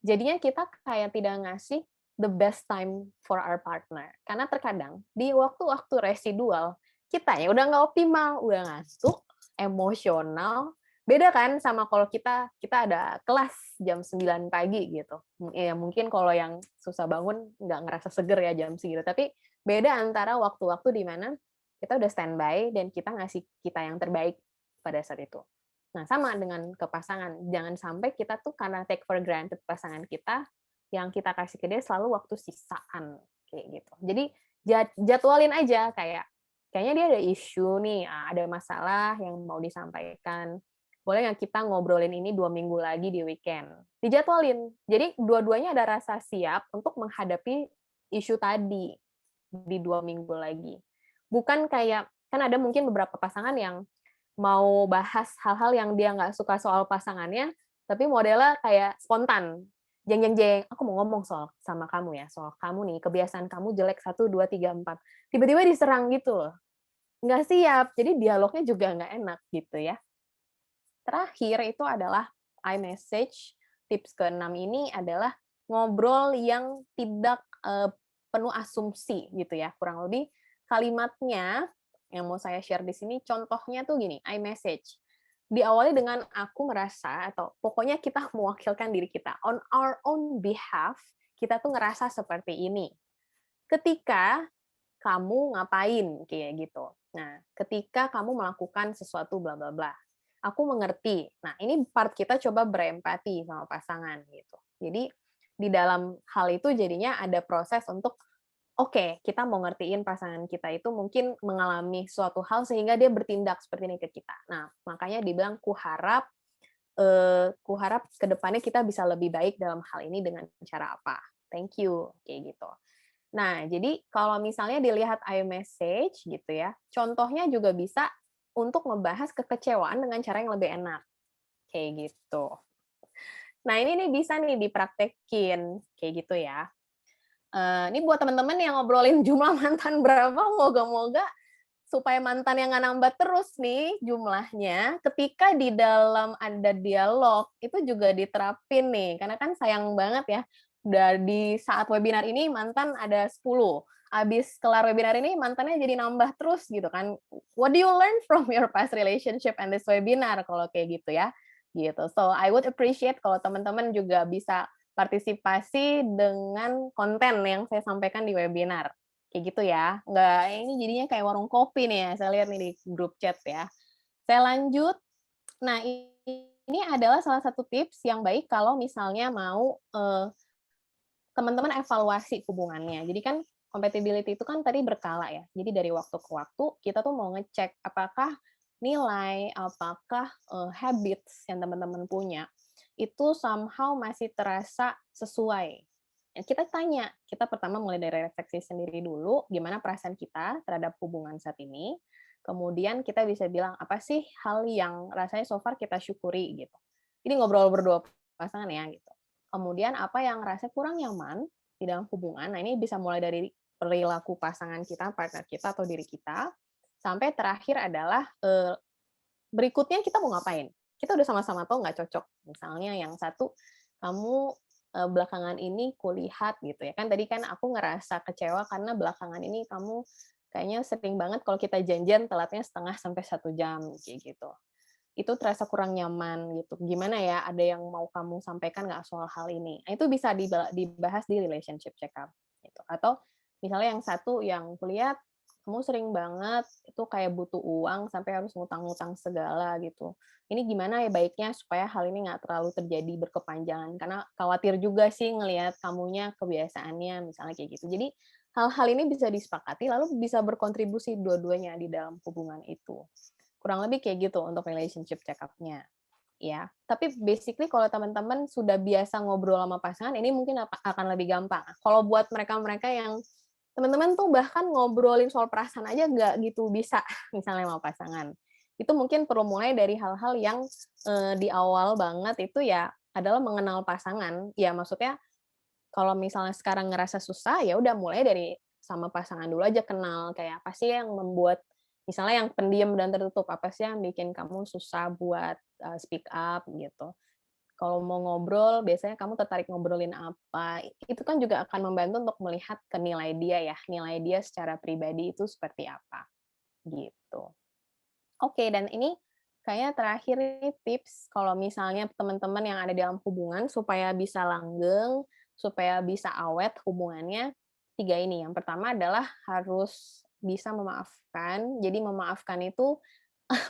Jadinya kita kayak tidak ngasih the best time for our partner. Karena terkadang di waktu-waktu residual, kita ya udah nggak optimal, udah ngantuk, emosional, beda kan sama kalau kita ada kelas jam 9 pagi gitu. Ya mungkin kalau yang susah bangun nggak ngerasa seger ya jam segitu, tapi beda antara waktu-waktu di mana kita udah standby dan kita ngasih kita yang terbaik pada saat itu. Nah, sama dengan ke pasangan. Jangan sampai kita tuh karena take for granted pasangan kita, yang kita kasih ke dia selalu waktu sisaan kayak gitu. Jadi jadwalin aja kayaknya dia ada isu nih, ada masalah yang mau disampaikan. Boleh nggak kita ngobrolin ini 2 minggu lagi di weekend? Dijadwalin. Jadi dua-duanya ada rasa siap untuk menghadapi isu tadi di 2 minggu lagi. Bukan kayak, kan ada mungkin beberapa pasangan yang mau bahas hal-hal yang dia nggak suka soal pasangannya, tapi modelnya kayak spontan. Jeng, jeng, jeng, aku mau ngomong sama kamu ya, soal kamu nih, kebiasaan kamu jelek 1, 2, 3, 4. Tiba-tiba diserang gitu loh. Nggak siap, jadi dialognya juga nggak enak gitu ya. Terakhir itu adalah iMessage. Tips ke-6 ini adalah ngobrol yang tidak penuh asumsi gitu ya. Kurang lebih kalimatnya yang mau saya share di sini, contohnya tuh gini, iMessage. Diawali dengan aku merasa, atau pokoknya kita mewakilkan diri kita. On our own behalf, kita tuh ngerasa seperti ini. Ketika kamu ngapain, kayak gitu. Nah, ketika kamu melakukan sesuatu bla bla bla. Aku mengerti. Nah, ini part kita coba berempati sama pasangan gitu. Jadi di dalam hal itu jadinya ada proses untuk oke, kita mau ngertiin pasangan kita itu mungkin mengalami suatu hal sehingga dia bertindak seperti ini ke kita. Nah, makanya dibilang kuharap ke depannya kita bisa lebih baik dalam hal ini dengan cara apa. Thank you, kayak gitu. Nah, jadi kalau misalnya dilihat iMessage gitu ya, contohnya juga bisa untuk membahas kekecewaan dengan cara yang lebih enak. Kayak gitu. Nah, ini nih bisa nih dipraktekin kayak gitu ya. Ini buat teman-teman yang ngobrolin jumlah mantan berapa, moga-moga supaya mantan yang nggak nambah terus nih jumlahnya, ketika di dalam ada dialog, itu juga diterapin nih. Karena kan sayang banget ya, udah di saat webinar ini mantan ada 10. abis kelar webinar ini mantannya jadi nambah terus gitu kan. What do you learn from your past relationship and this webinar kalau kayak gitu ya? Gitu. So I would appreciate kalau teman-teman juga bisa partisipasi dengan konten yang saya sampaikan di webinar. Kayak gitu ya. Nggak, ini jadinya kayak warung kopi nih ya. Saya lihat nih di grup chat ya. Saya lanjut. Nah, ini adalah salah satu tips yang baik kalau misalnya mau teman-teman evaluasi hubungannya. Jadi kan compatibility itu kan tadi berkala ya. Jadi dari waktu ke waktu kita tuh mau ngecek apakah nilai, apakah habits yang teman-teman punya itu somehow masih terasa sesuai. Ya, kita tanya, kita pertama mulai dari refleksi sendiri dulu, gimana perasaan kita terhadap hubungan saat ini. Kemudian kita bisa bilang apa sih hal yang rasanya so far kita syukuri gitu. Ini ngobrol berdua pasangan ya gitu. Kemudian apa yang rasanya kurang nyaman di dalam hubungan. Nah, ini bisa mulai dari perilaku pasangan kita, partner kita atau diri kita, sampai terakhir adalah berikutnya kita mau ngapain. Kita udah sama-sama tahu nggak cocok. Misalnya yang satu, kamu belakangan ini kulihat gitu ya. Kan tadi kan aku ngerasa kecewa karena belakangan ini kamu kayaknya sering banget kalau kita janjian telatnya setengah sampai 1 jam kayak gitu. Itu terasa kurang nyaman gitu. Gimana ya, ada yang mau kamu sampaikan nggak soal hal ini? Nah, itu bisa dibahas di relationship check-up gitu. Atau misalnya yang satu yang kulihat kamu sering banget itu kayak butuh uang sampai harus ngutang-ngutang segala gitu. Ini gimana ya baiknya supaya hal ini nggak terlalu terjadi berkepanjangan, karena khawatir juga sih ngelihat kamunya kebiasaannya misalnya kayak gitu. Jadi hal-hal ini bisa disepakati lalu bisa berkontribusi dua-duanya di dalam hubungan itu. Kurang lebih kayak gitu untuk relationship check-up-nya. Ya, tapi basically kalau teman-teman sudah biasa ngobrol sama pasangan, ini mungkin akan lebih gampang. Kalau buat mereka-mereka yang teman-teman tuh bahkan ngobrolin soal perasaan aja nggak gitu bisa, misalnya sama pasangan. Itu mungkin perlu mulai dari hal-hal yang di awal banget itu ya adalah mengenal pasangan. Ya maksudnya kalau misalnya sekarang ngerasa susah, ya udah mulai dari sama pasangan dulu aja kenal, kayak apa sih yang membuat misalnya yang pendiam dan tertutup, apa sih yang bikin kamu susah buat speak up gitu. Kalau mau ngobrol, biasanya kamu tertarik ngobrolin apa, itu kan juga akan membantu untuk melihat ke nilai dia ya, nilai dia secara pribadi itu seperti apa, gitu. Oke, dan ini kayaknya terakhir nih tips kalau misalnya teman-teman yang ada di dalam hubungan supaya bisa langgeng, supaya bisa awet hubungannya, 3 ini. Yang pertama adalah harus bisa memaafkan. Jadi memaafkan itu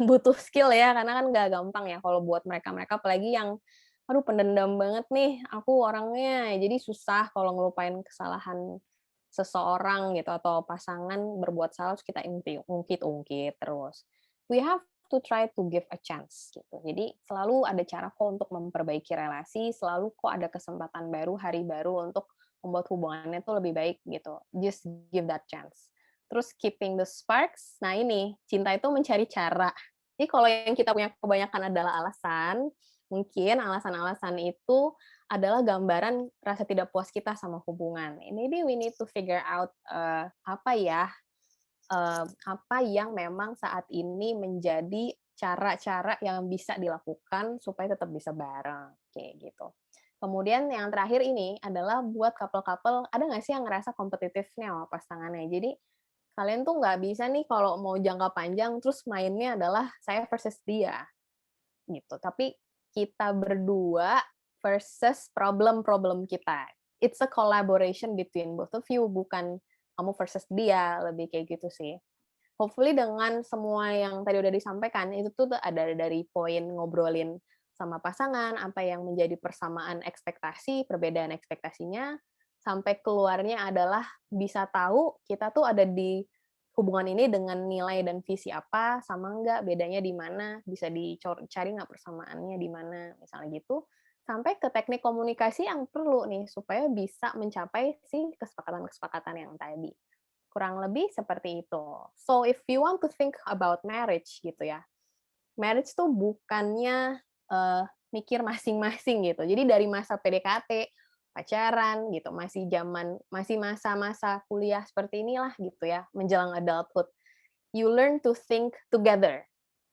butuh skill ya, karena kan nggak gampang ya kalau buat mereka-mereka, apalagi yang, aduh pendendam banget nih, aku orangnya, jadi susah kalau ngelupain kesalahan seseorang gitu, atau pasangan berbuat salah, terus kita ungkit-ungkit terus. We have to try to give a chance gitu. Jadi selalu ada cara kok untuk memperbaiki relasi, selalu kok ada kesempatan baru, hari baru untuk membuat hubungannya tuh lebih baik gitu. Just give that chance. Terus keeping the sparks, nah ini, cinta itu mencari cara. Jadi kalau yang kita punya kebanyakan adalah alasan, mungkin alasan-alasan itu adalah gambaran rasa tidak puas kita sama hubungan. Maybe we need to figure out apa yang memang saat ini menjadi cara-cara yang bisa dilakukan supaya tetap bisa bareng, kayak gitu. Kemudian yang terakhir ini adalah buat couple-couple, ada nggak sih yang ngerasa kompetitifnya sama pasangannya? Jadi kalian tuh nggak bisa nih kalau mau jangka panjang terus mainnya adalah saya versus dia, gitu. Tapi kita berdua versus problem-problem kita. It's a collaboration between both of you, bukan kamu versus dia, lebih kayak gitu sih. Hopefully dengan semua yang tadi udah disampaikan, itu tuh ada dari poin ngobrolin sama pasangan, apa yang menjadi persamaan ekspektasi, perbedaan ekspektasinya, sampai keluarnya adalah bisa tahu kita tuh ada di hubungan ini dengan nilai dan visi apa, sama nggak, bedanya di mana, bisa dicari nggak persamaannya di mana, misalnya gitu. Sampai ke teknik komunikasi yang perlu nih, supaya bisa mencapai si kesepakatan-kesepakatan yang tadi. Kurang lebih seperti itu. So if you want to think about marriage gitu ya, marriage tuh bukannya mikir masing-masing gitu. Jadi dari masa PDKT, pacaran gitu, masih masa-masa kuliah seperti inilah gitu ya, menjelang adulthood. You learn to think together.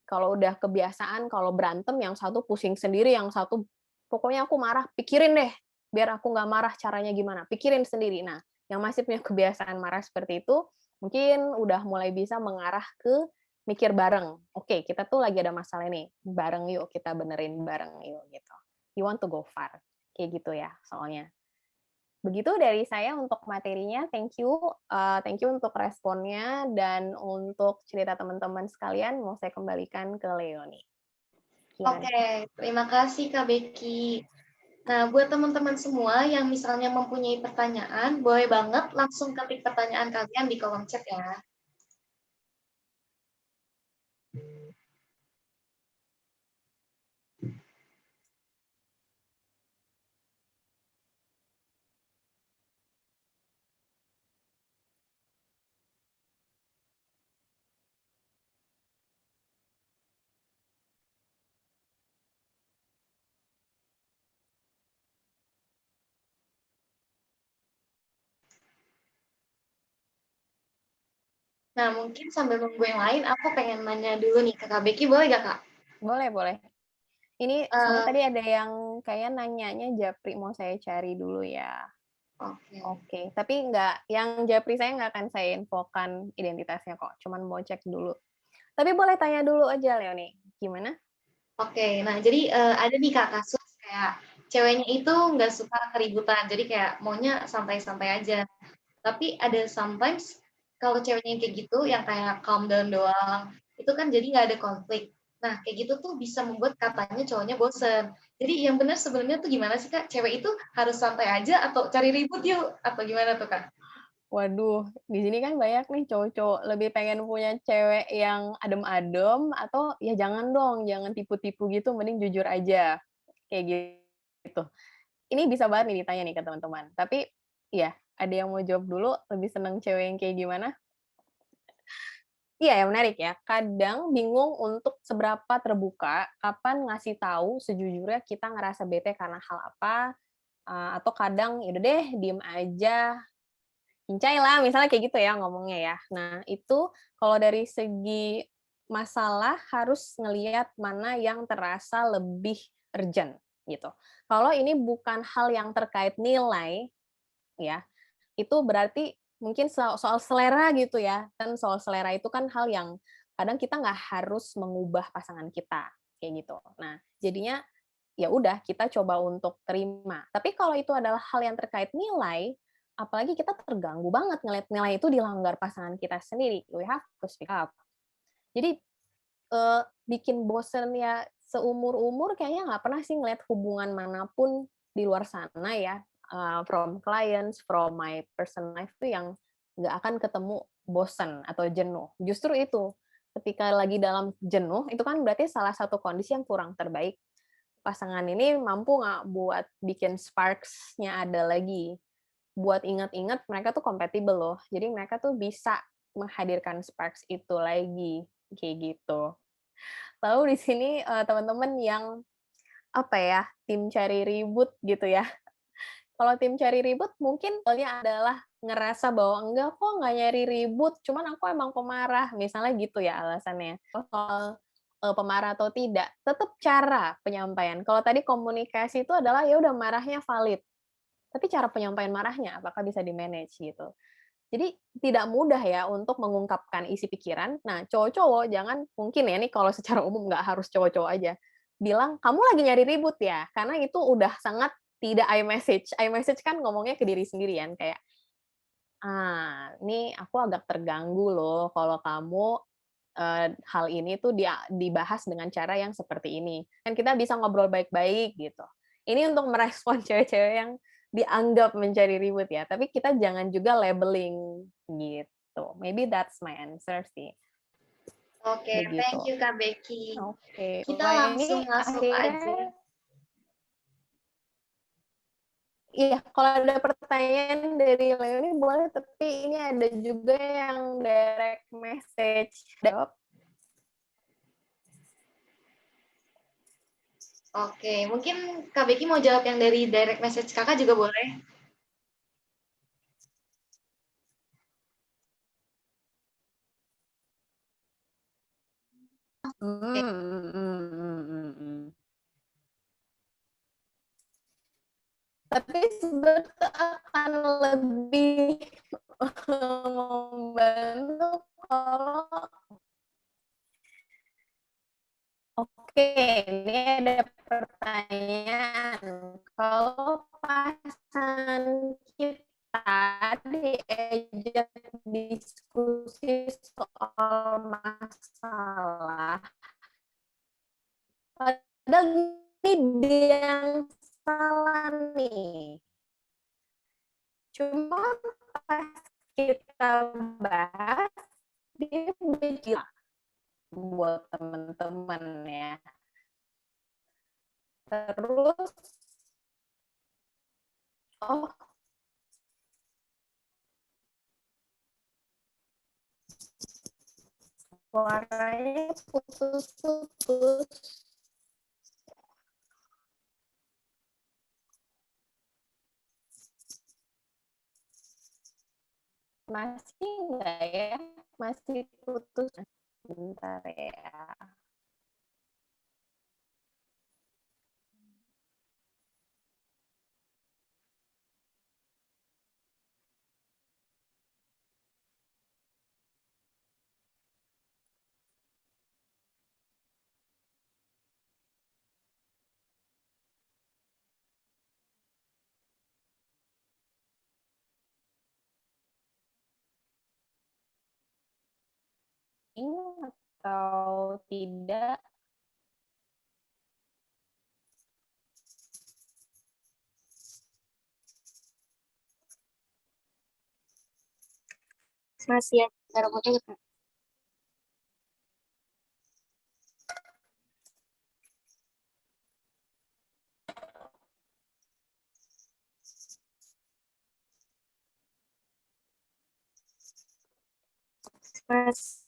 Kalau udah kebiasaan, kalau berantem yang satu pusing sendiri, yang satu pokoknya aku marah, pikirin deh, biar aku nggak marah caranya gimana, pikirin sendiri. Nah, yang masih punya kebiasaan marah seperti itu, mungkin udah mulai bisa mengarah ke mikir bareng. Oke, kita tuh lagi ada masalah nih, bareng yuk, kita benerin bareng yuk, gitu. You want to go far. Kayak gitu ya, soalnya. Begitu dari saya untuk materinya, thank you untuk responnya, dan untuk cerita teman-teman sekalian, mau saya kembalikan ke Leonie. Gimana? Oke, terima kasih Kak Becky. Nah, buat teman-teman semua yang misalnya mempunyai pertanyaan, boleh banget langsung ketik pertanyaan kalian di kolom chat ya. Nah, mungkin sambil nunggu yang lain, aku pengen nanya dulu nih ke Kak Becky, boleh gak Kak? Boleh, boleh. Ini soalnya Eh, tadi ada yang kayak nanyanya Japri, mau saya cari dulu ya. Oke. Oke, tapi yang Japri saya nggak akan saya infokan identitasnya kok, cuman mau cek dulu. Tapi boleh tanya dulu aja, Leonie. Gimana? Oke, nah jadi ada nih Kak kasus kayak ceweknya itu nggak suka keributan, jadi kayak maunya santai-santai aja. Tapi ada sometimes kalau ceweknya yang kayak gitu, yang kayak calm down doang, itu kan jadi nggak ada konflik. Nah, kayak gitu tuh bisa membuat katanya cowoknya bosen. Jadi yang benar sebenarnya tuh gimana sih Kak? Cewek itu harus santai aja atau cari ribut yuk? Atau gimana tuh Kak? Waduh, di sini kan banyak nih cowok-cowok lebih pengen punya cewek yang adem-adem, atau ya jangan dong, jangan tipu-tipu gitu, mending jujur aja. Kayak gitu. Ini bisa banget nih ditanya nih ke teman-teman. Tapi ya, ada yang mau jawab dulu, lebih seneng cewek yang kayak gimana? Iya, yang menarik ya. Kadang bingung untuk seberapa terbuka, kapan ngasih tahu sejujurnya kita ngerasa bete karena hal apa, atau kadang, ya udah deh diem aja, cincai lah, misalnya kayak gitu ya ngomongnya ya. Nah, itu kalau dari segi masalah harus ngelihat mana yang terasa lebih urgent, gitu. Kalau ini bukan hal yang terkait nilai, ya, itu berarti mungkin soal selera gitu ya, kan soal selera itu kan hal yang kadang kita nggak harus mengubah pasangan kita, kayak gitu. Nah, jadinya ya udah kita coba untuk terima. Tapi kalau itu adalah hal yang terkait nilai, apalagi kita terganggu banget ngeliat nilai itu dilanggar pasangan kita sendiri, we have to speak up. Jadi, bikin bosen ya seumur-umur kayaknya nggak pernah sih ngeliat hubungan manapun di luar sana ya, from clients, from my personal life tuh yang nggak akan ketemu bosen atau jenuh. Justru itu, ketika lagi dalam jenuh, itu kan berarti salah satu kondisi yang kurang terbaik. Pasangan ini mampu nggak buat bikin sparks-nya ada lagi, buat ingat-ingat mereka tuh compatible loh. Jadi mereka tuh bisa menghadirkan sparks itu lagi, kayak gitu. Lalu di sini, teman-teman yang, apa ya, tim cari ribut gitu ya. Kalau tim cari ribut mungkin goalnya adalah ngerasa bahwa, "Enggak kok, nggak nyari ribut, cuman aku emang pemarah." Misalnya gitu ya alasannya. Soal, pemarah atau tidak, tetap cara penyampaian. Kalau tadi komunikasi itu adalah, ya udah marahnya valid, tapi cara penyampaian marahnya apakah bisa di-manage gitu. Jadi tidak mudah ya untuk mengungkapkan isi pikiran. Nah, cowok-cowok jangan mungkin ya nih kalau secara umum nggak harus cowok-cowok aja, bilang, "Kamu lagi nyari ribut ya?" Karena itu udah sangat tidak I-message. I-message kan ngomongnya ke diri sendiri kan, kayak, "Nih aku agak terganggu loh kalau kamu, hal ini tuh dibahas dengan cara yang seperti ini." Kan kita bisa ngobrol baik-baik gitu. Ini untuk merespon cewek-cewek yang dianggap mencari ribut ya, tapi kita jangan juga labeling gitu. Maybe that's my answer sih, Oke, thank begitu. you Kak Becky. Oke, Kita ini langsung masuk aja. akhirnya iya, kalau ada pertanyaan dari Leoni boleh, tapi ini ada juga yang direct message. Jawab. Oke, mungkin Kak Becky mau jawab yang dari direct message kakak juga boleh. Hmm. Tapi sebenarnya akan lebih membantu kalau oke, ini ada pertanyaan. Kalau pasangan kita diajak diskusi soal masalah, padahal ini dia yang salah nih. Cuma pas kita bahas, dia udah buat teman-teman ya. Terus, oh suaranya putus-putus. Masih enggak ya? Masih putus. Bentar ya. Ini atau tidak? Masih ya, cara foto Kak. Mas.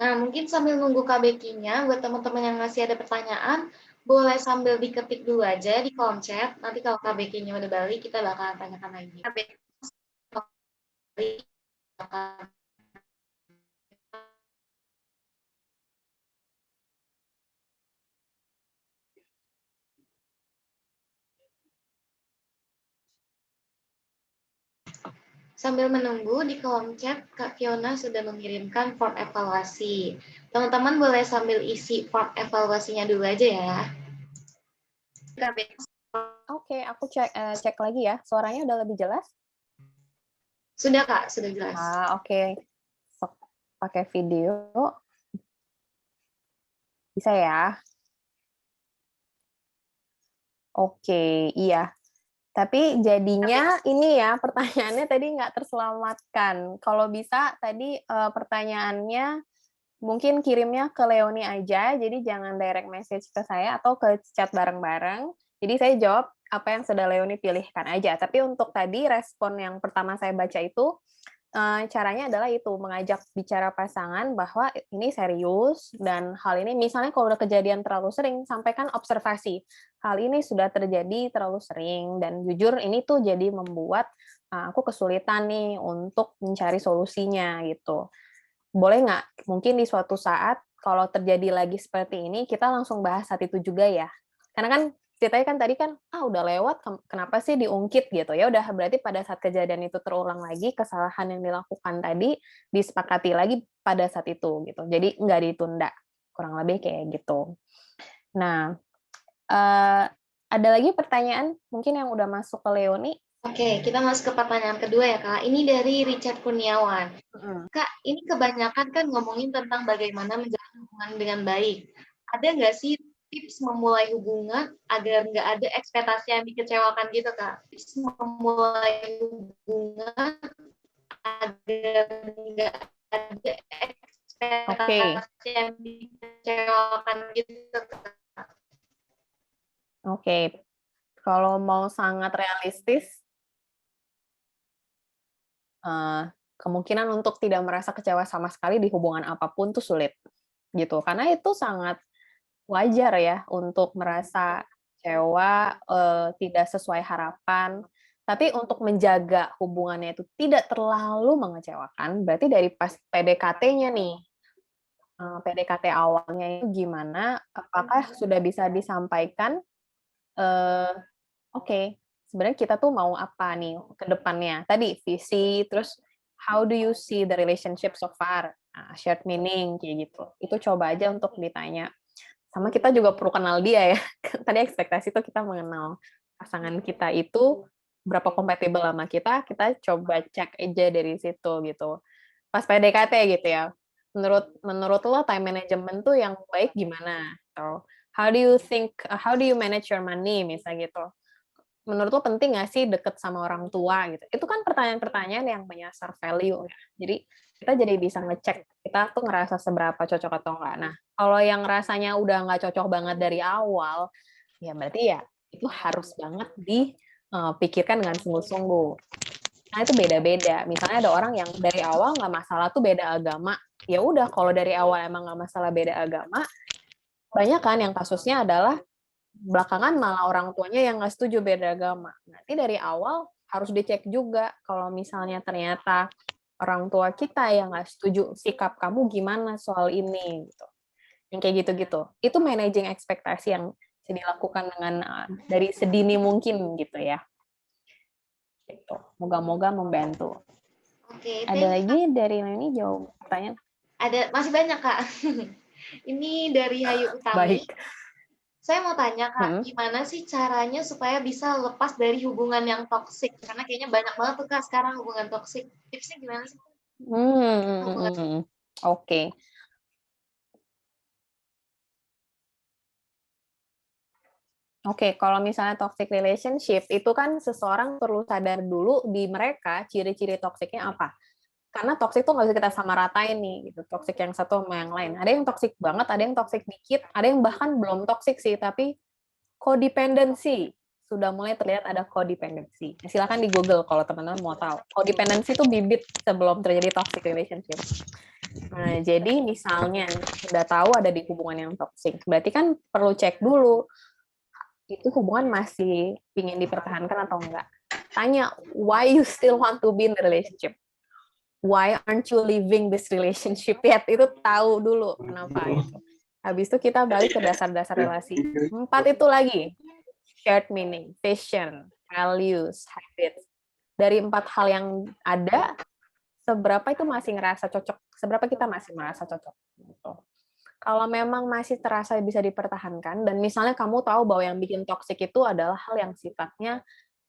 Nah, mungkin sambil nunggu KBK-nya, buat teman-teman yang masih ada pertanyaan, boleh sambil diketik dulu aja di kolom chat. Nanti kalau KBK-nya udah balik, kita bakalan tanyakan lagi. Sambil menunggu, di kolom chat, Kak Fiona sudah mengirimkan form evaluasi. Teman-teman boleh sambil isi form evaluasinya dulu aja ya. Oke, aku cek lagi ya. Suaranya udah lebih jelas? Sudah, Kak, sudah jelas. Oke. Pakai video. Bisa ya? Oke, iya. Tapi jadinya ini ya, pertanyaannya tadi nggak terselamatkan. Kalau bisa tadi pertanyaannya mungkin kirimnya ke Leoni aja, jadi jangan direct message ke saya atau ke chat bareng-bareng. Jadi saya jawab apa yang sudah Leoni pilihkan aja. Tapi untuk tadi respon yang pertama saya baca itu, caranya adalah itu, mengajak bicara pasangan bahwa ini serius, dan hal ini misalnya kalau udah kejadian terlalu sering, sampaikan observasi. Hal ini sudah terjadi terlalu sering, dan jujur ini tuh jadi membuat aku kesulitan nih untuk mencari solusinya gitu. Boleh nggak mungkin di suatu saat kalau terjadi lagi seperti ini, kita langsung bahas saat itu juga ya? Karena kan ceritanya kan tadi kan, udah lewat, kenapa sih diungkit gitu. Ya udah, berarti pada saat kejadian itu terulang lagi, kesalahan yang dilakukan tadi disepakati lagi pada saat itu gitu. Jadi nggak ditunda, kurang lebih kayak gitu. Nah, ada lagi pertanyaan mungkin yang udah masuk ke Leoni? Oke, kita masuk ke pertanyaan kedua ya, Kak. Ini dari Richard Kurniawan. Kak, ini kebanyakan kan ngomongin tentang bagaimana menjalin hubungan dengan baik. Ada nggak sih tips memulai hubungan agar nggak ada ekspektasi yang dikecewakan gitu, Kak? Tips memulai hubungan agar nggak ada ekspektasi yang dikecewakan gitu, Kak. Oke, kalau mau sangat realistis, kemungkinan untuk tidak merasa kecewa sama sekali di hubungan apapun tuh sulit, gitu. Karena itu sangat wajar ya untuk merasa kecewa, tidak sesuai harapan. Tapi untuk menjaga hubungannya itu tidak terlalu mengecewakan, berarti dari pas PDKT-nya nih, PDKT awalnya itu gimana, apakah sudah bisa disampaikan, eee, oke, sebenarnya kita tuh mau apa nih ke depannya? Tadi visi, terus how do you see the relationship so far? Shared meaning kayak gitu. Itu coba aja untuk ditanya. Sama kita juga perlu kenal dia ya. Tadi ekspektasi itu kita mengenal pasangan kita itu berapa kompatibel sama kita coba cek aja dari situ gitu. Pas PDKT gitu ya. Menurut menurut lo time management tuh yang baik gimana? Atau how do you manage your money misalnya gitu. Menurut lo penting nggak sih deket sama orang tua gitu? Itu kan pertanyaan-pertanyaan yang menyasar value ya. Jadi kita jadi bisa ngecek kita tuh ngerasa seberapa cocok atau enggak. Nah, kalau yang rasanya udah nggak cocok banget dari awal, ya berarti ya itu harus banget dipikirkan dengan sungguh-sungguh. Nah, itu beda-beda. Misalnya ada orang yang dari awal nggak masalah tuh beda agama. Ya udah, kalau dari awal emang nggak masalah beda agama, banyak kan yang kasusnya adalah belakangan malah orang tuanya yang nggak setuju beda agama. Nanti dari awal harus dicek juga kalau misalnya ternyata orang tua kita yang nggak setuju sikap kamu gimana soal ini gitu. Yang kayak gitu-gitu. Itu managing ekspektasi yang bisa dilakukan dengan dari sedini mungkin gitu ya. Gitu. Moga-moga membantu. Oke, Ada lagi dari ini jawab pertanyaan? Ada masih banyak Kak. Ini dari Hayu Utami. Baik. Saya mau tanya Kak, gimana sih caranya supaya bisa lepas dari hubungan yang toksik? Karena kayaknya banyak banget tuh Kak sekarang hubungan toksik. Tipsnya gimana sih? Oke. Oke, kalau misalnya toxic relationship, itu kan seseorang perlu sadar dulu di mereka ciri-ciri toksiknya apa. Karena toksik tuh nggak bisa kita samaratain nih, gitu. Toksik yang satu sama yang lain. Ada yang toksik banget, ada yang toksik dikit, ada yang bahkan belum toksik sih, tapi codependency. Sudah mulai terlihat ada codependency. Silakan di Google kalau teman-teman mau tahu. Codependency itu bibit sebelum terjadi toxic relationship. Nah, jadi misalnya udah tahu ada di hubungan yang toksik, berarti kan perlu cek dulu itu hubungan masih ingin dipertahankan atau enggak. Tanya, why you still want to be in the relationship? Why aren't you leaving this relationship yet? Itu tahu dulu kenapa gitu. Habis itu kita balik ke dasar-dasar relasi. 4 itu lagi, shared meaning, vision, values, habits. Dari 4 hal yang ada, seberapa itu masih ngerasa cocok, seberapa kita masih merasa cocok. Gitu. Kalau memang masih terasa bisa dipertahankan, dan misalnya kamu tahu bahwa yang bikin toksik itu adalah hal yang sifatnya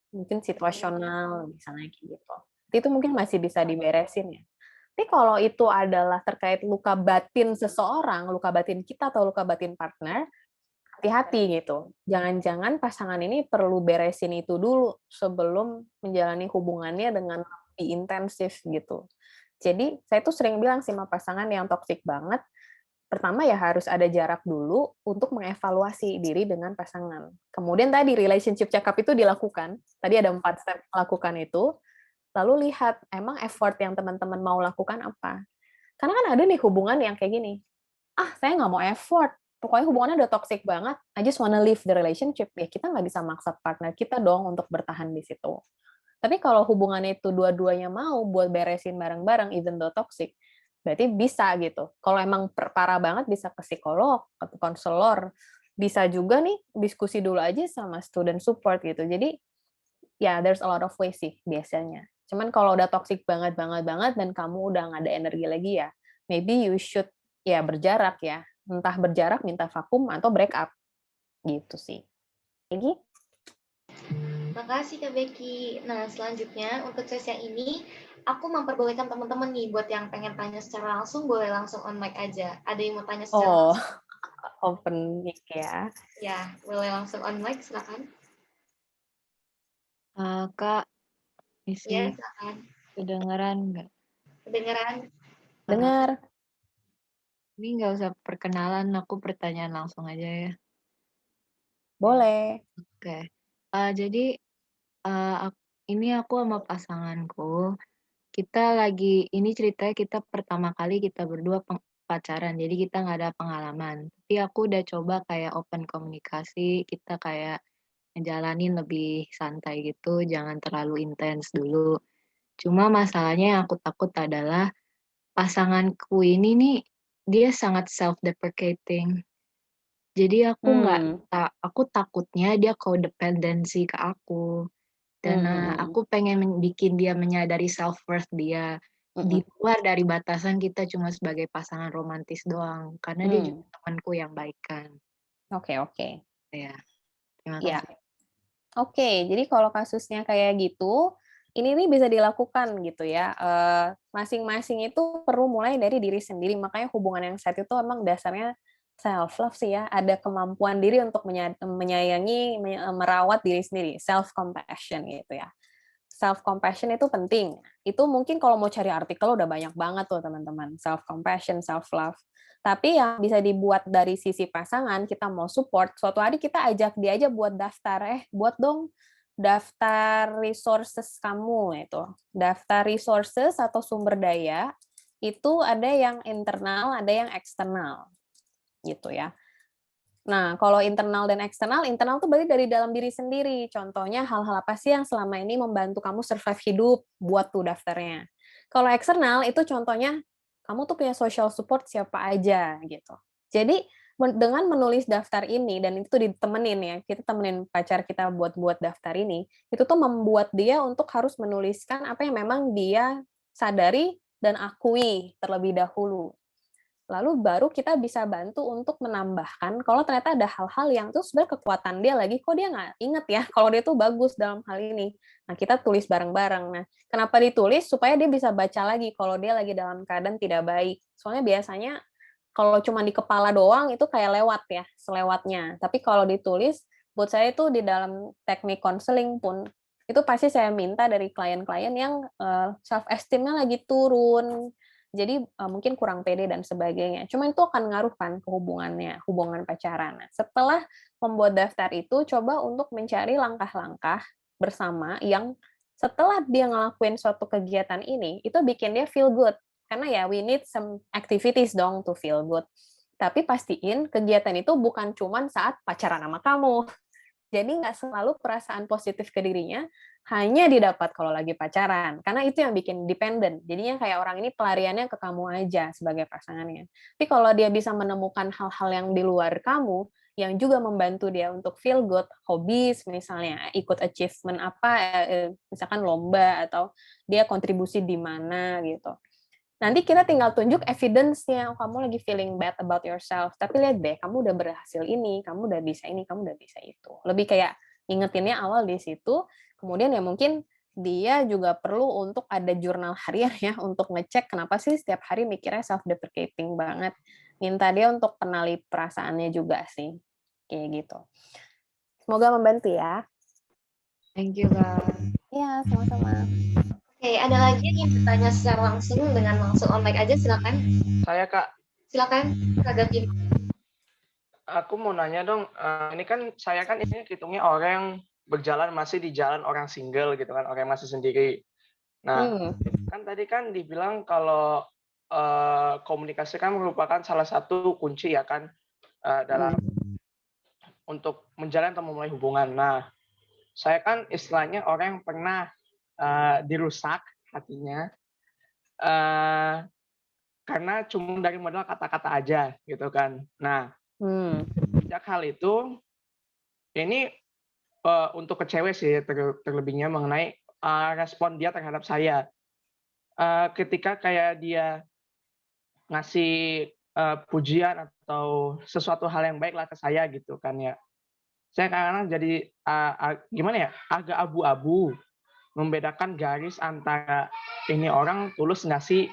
mungkin situasional, misalnya gitu. Itu mungkin masih bisa diberesin ya. Tapi kalau itu adalah terkait luka batin seseorang, luka batin kita atau luka batin partner, hati-hati gitu. Jangan-jangan pasangan ini perlu beresin itu dulu sebelum menjalani hubungannya dengan lebih intensif gitu. Jadi saya tuh sering bilang sih sama pasangan yang toksik banget, pertama ya harus ada jarak dulu untuk mengevaluasi diri dengan pasangan. Kemudian tadi relationship check-up itu dilakukan. Tadi ada 4 step lakukan itu. Lalu lihat emang effort yang teman-teman mau lakukan apa. Karena kan ada nih hubungan yang kayak gini. Saya nggak mau effort. Pokoknya hubungannya udah toxic banget. I just wanna leave the relationship. Ya kita nggak bisa maksa partner kita dong untuk bertahan di situ. Tapi kalau hubungannya itu dua-duanya mau buat beresin bareng-bareng, even though toxic, berarti bisa gitu. Kalau emang parah banget bisa ke psikolog, ke konselor. Bisa juga nih diskusi dulu aja sama student support gitu. Jadi ya there's a lot of ways sih biasanya. Cuman kalau udah toxic banget dan kamu udah nggak ada energi lagi ya, maybe you should ya berjarak ya. Entah berjarak, minta vakum, atau break up. Gitu sih. Lagi? Makasih Kak Becky. Nah, selanjutnya untuk sesi yang ini, aku memperbolehkan teman-teman nih buat yang pengen tanya secara langsung, boleh langsung on mic aja. Ada yang mau tanya secara langsung? Open mic ya. Ya, boleh langsung on mic, silakan. Kak, Ya, isi silakan. kedengeran nggak? Kedengeran? Dengar. Ini nggak usah perkenalan, aku pertanyaan langsung aja ya. Boleh. Oke. Jadi ini aku sama pasanganku, kita lagi ini ceritanya kita pertama kali kita berdua pacaran, jadi kita nggak ada pengalaman. Tapi aku udah coba kayak open komunikasi, kita kayak ngejalanin lebih santai gitu, jangan terlalu intens dulu. Cuma masalahnya yang aku takut adalah pasanganku ini nih, dia sangat self-deprecating. Jadi aku takutnya dia codependency ke aku. Dan aku pengen bikin dia menyadari self-worth dia. Di luar dari batasan kita cuma sebagai pasangan romantis doang. Karena dia juga temanku yang baik kan. Oke. Ya, terima Ya. kasih. Oke, jadi kalau kasusnya kayak gitu, ini nih bisa dilakukan gitu ya. Masing-masing itu perlu mulai dari diri sendiri. Makanya hubungan yang sehat itu emang dasarnya self love sih ya. Ada kemampuan diri untuk menyayangi, merawat diri sendiri, self compassion gitu ya. Self compassion itu penting. Itu mungkin kalau mau cari artikel udah banyak banget tuh teman-teman. Self compassion, self love. Tapi yang bisa dibuat dari sisi pasangan, kita mau support, suatu hari kita ajak dia aja buat daftar, buat dong daftar resources kamu itu. Daftar resources atau sumber daya, itu ada yang internal, ada yang eksternal. Gitu ya. Nah, kalau internal dan eksternal tuh berarti dari dalam diri sendiri. Contohnya hal-hal apa sih yang selama ini membantu kamu survive hidup, buat tuh daftarnya. Kalau eksternal itu contohnya kamu tuh punya social support siapa aja gitu. Jadi dengan menulis daftar ini dan itu ditemenin ya, kita temenin pacar kita buat daftar ini, itu tuh membuat dia untuk harus menuliskan apa yang memang dia sadari dan akui terlebih dahulu. Lalu baru kita bisa bantu untuk menambahkan kalau ternyata ada hal-hal yang tuh sebenarnya kekuatan dia lagi, kok dia nggak inget ya kalau dia tuh bagus dalam hal ini. Nah, kita tulis bareng-bareng. Nah, kenapa ditulis? Supaya dia bisa baca lagi kalau dia lagi dalam keadaan tidak baik. Soalnya biasanya kalau cuma di kepala doang itu kayak lewat ya, selewatnya. Tapi kalau ditulis, buat saya itu di dalam teknik konseling pun, itu pasti saya minta dari klien-klien yang self-esteem-nya lagi turun, jadi mungkin kurang pede dan sebagainya. Cuma itu akan ngaruh kan ke hubungan pacaran. Nah, setelah membuat daftar itu, coba untuk mencari langkah-langkah bersama yang setelah dia ngelakuin suatu kegiatan ini, itu bikin dia feel good. Karena ya, we need some activities dong to feel good. Tapi pastiin kegiatan itu bukan cuma saat pacaran sama kamu. Jadi nggak selalu perasaan positif ke dirinya hanya didapat kalau lagi pacaran. Karena itu yang bikin dependent. Jadinya kayak orang ini pelariannya ke kamu aja sebagai pasangannya. Tapi kalau dia bisa menemukan hal-hal yang di luar kamu, yang juga membantu dia untuk feel good, hobbies misalnya, ikut achievement apa, misalkan lomba, atau dia kontribusi di mana gitu. Nanti kita tinggal tunjuk evidence-nya, kamu lagi feeling bad about yourself, tapi lihat deh, kamu udah berhasil ini, kamu udah bisa ini, kamu udah bisa itu. Lebih kayak ingetinnya awal di situ, kemudian ya mungkin dia juga perlu untuk ada jurnal harian ya, untuk ngecek kenapa sih setiap hari mikirnya self-deprecating banget. Minta dia untuk kenali perasaannya juga sih, kayak gitu. Semoga membantu ya. Thank you, Kak. Iya, sama-sama. Oke, ada lagi yang bertanya secara langsung dengan langsung on mic aja, silakan. Saya, Kak. Silakan, Kak Gavin. Aku mau nanya dong, ini kan saya kan ini hitungnya orang yang berjalan masih di jalan orang single gitu kan, orang yang masih sendiri. Nah, kan tadi kan dibilang kalau komunikasi kan merupakan salah satu kunci ya kan dalam untuk menjalin atau memulai hubungan. Nah, saya kan istilahnya orang yang pernah dirusak hatinya karena cuma dari modal kata-kata aja gitu kan. Nah, sejak hal itu ini untuk ke cewek sih terlebihnya mengenai respon dia terhadap saya. Ketika kayak dia ngasih pujian atau sesuatu hal yang baik lah ke saya gitu kan ya. Saya kadang-kadang jadi gimana ya, agak abu-abu membedakan garis antara ini orang tulus nggak sih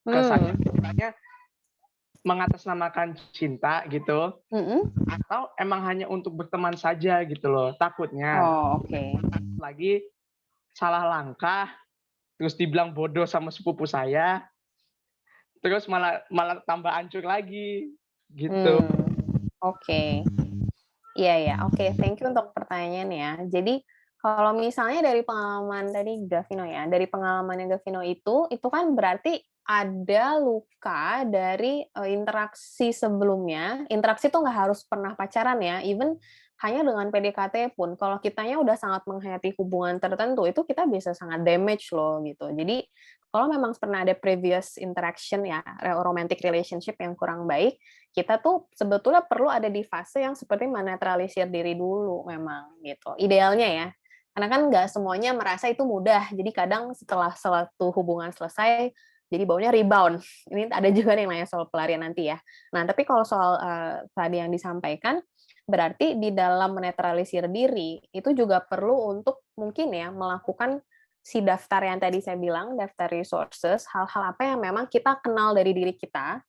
ke saya, misalnya mengatasnamakan cinta gitu, atau emang hanya untuk berteman saja gitu loh, takutnya. Lagi salah langkah, terus dibilang bodoh sama sepupu saya, terus malah tambah hancur lagi gitu. Oke. Iya, oke. Thank you untuk pertanyaannya. Jadi, kalau misalnya dari pengalaman tadi Gavino ya, dari pengalamannya Gavino itu kan berarti ada luka dari interaksi sebelumnya. Interaksi tuh nggak harus pernah pacaran ya, even hanya dengan PDKT pun. Kalau kitanya udah sangat menghayati hubungan tertentu, itu kita bisa sangat damage loh gitu. Jadi, kalau memang pernah ada previous interaction ya, romantic relationship yang kurang baik, kita tuh sebetulnya perlu ada di fase yang seperti menetralisir diri dulu memang gitu. Idealnya ya. Karena kan nggak semuanya merasa itu mudah. Jadi kadang setelah suatu hubungan selesai, jadi baunya rebound. Ini ada juga yang nanya soal pelarian nanti ya. Nah, tapi kalau soal tadi yang disampaikan, berarti di dalam menetralisir diri, itu juga perlu untuk mungkin ya melakukan si daftar yang tadi saya bilang, daftar resources, hal-hal apa yang memang kita kenal dari diri kita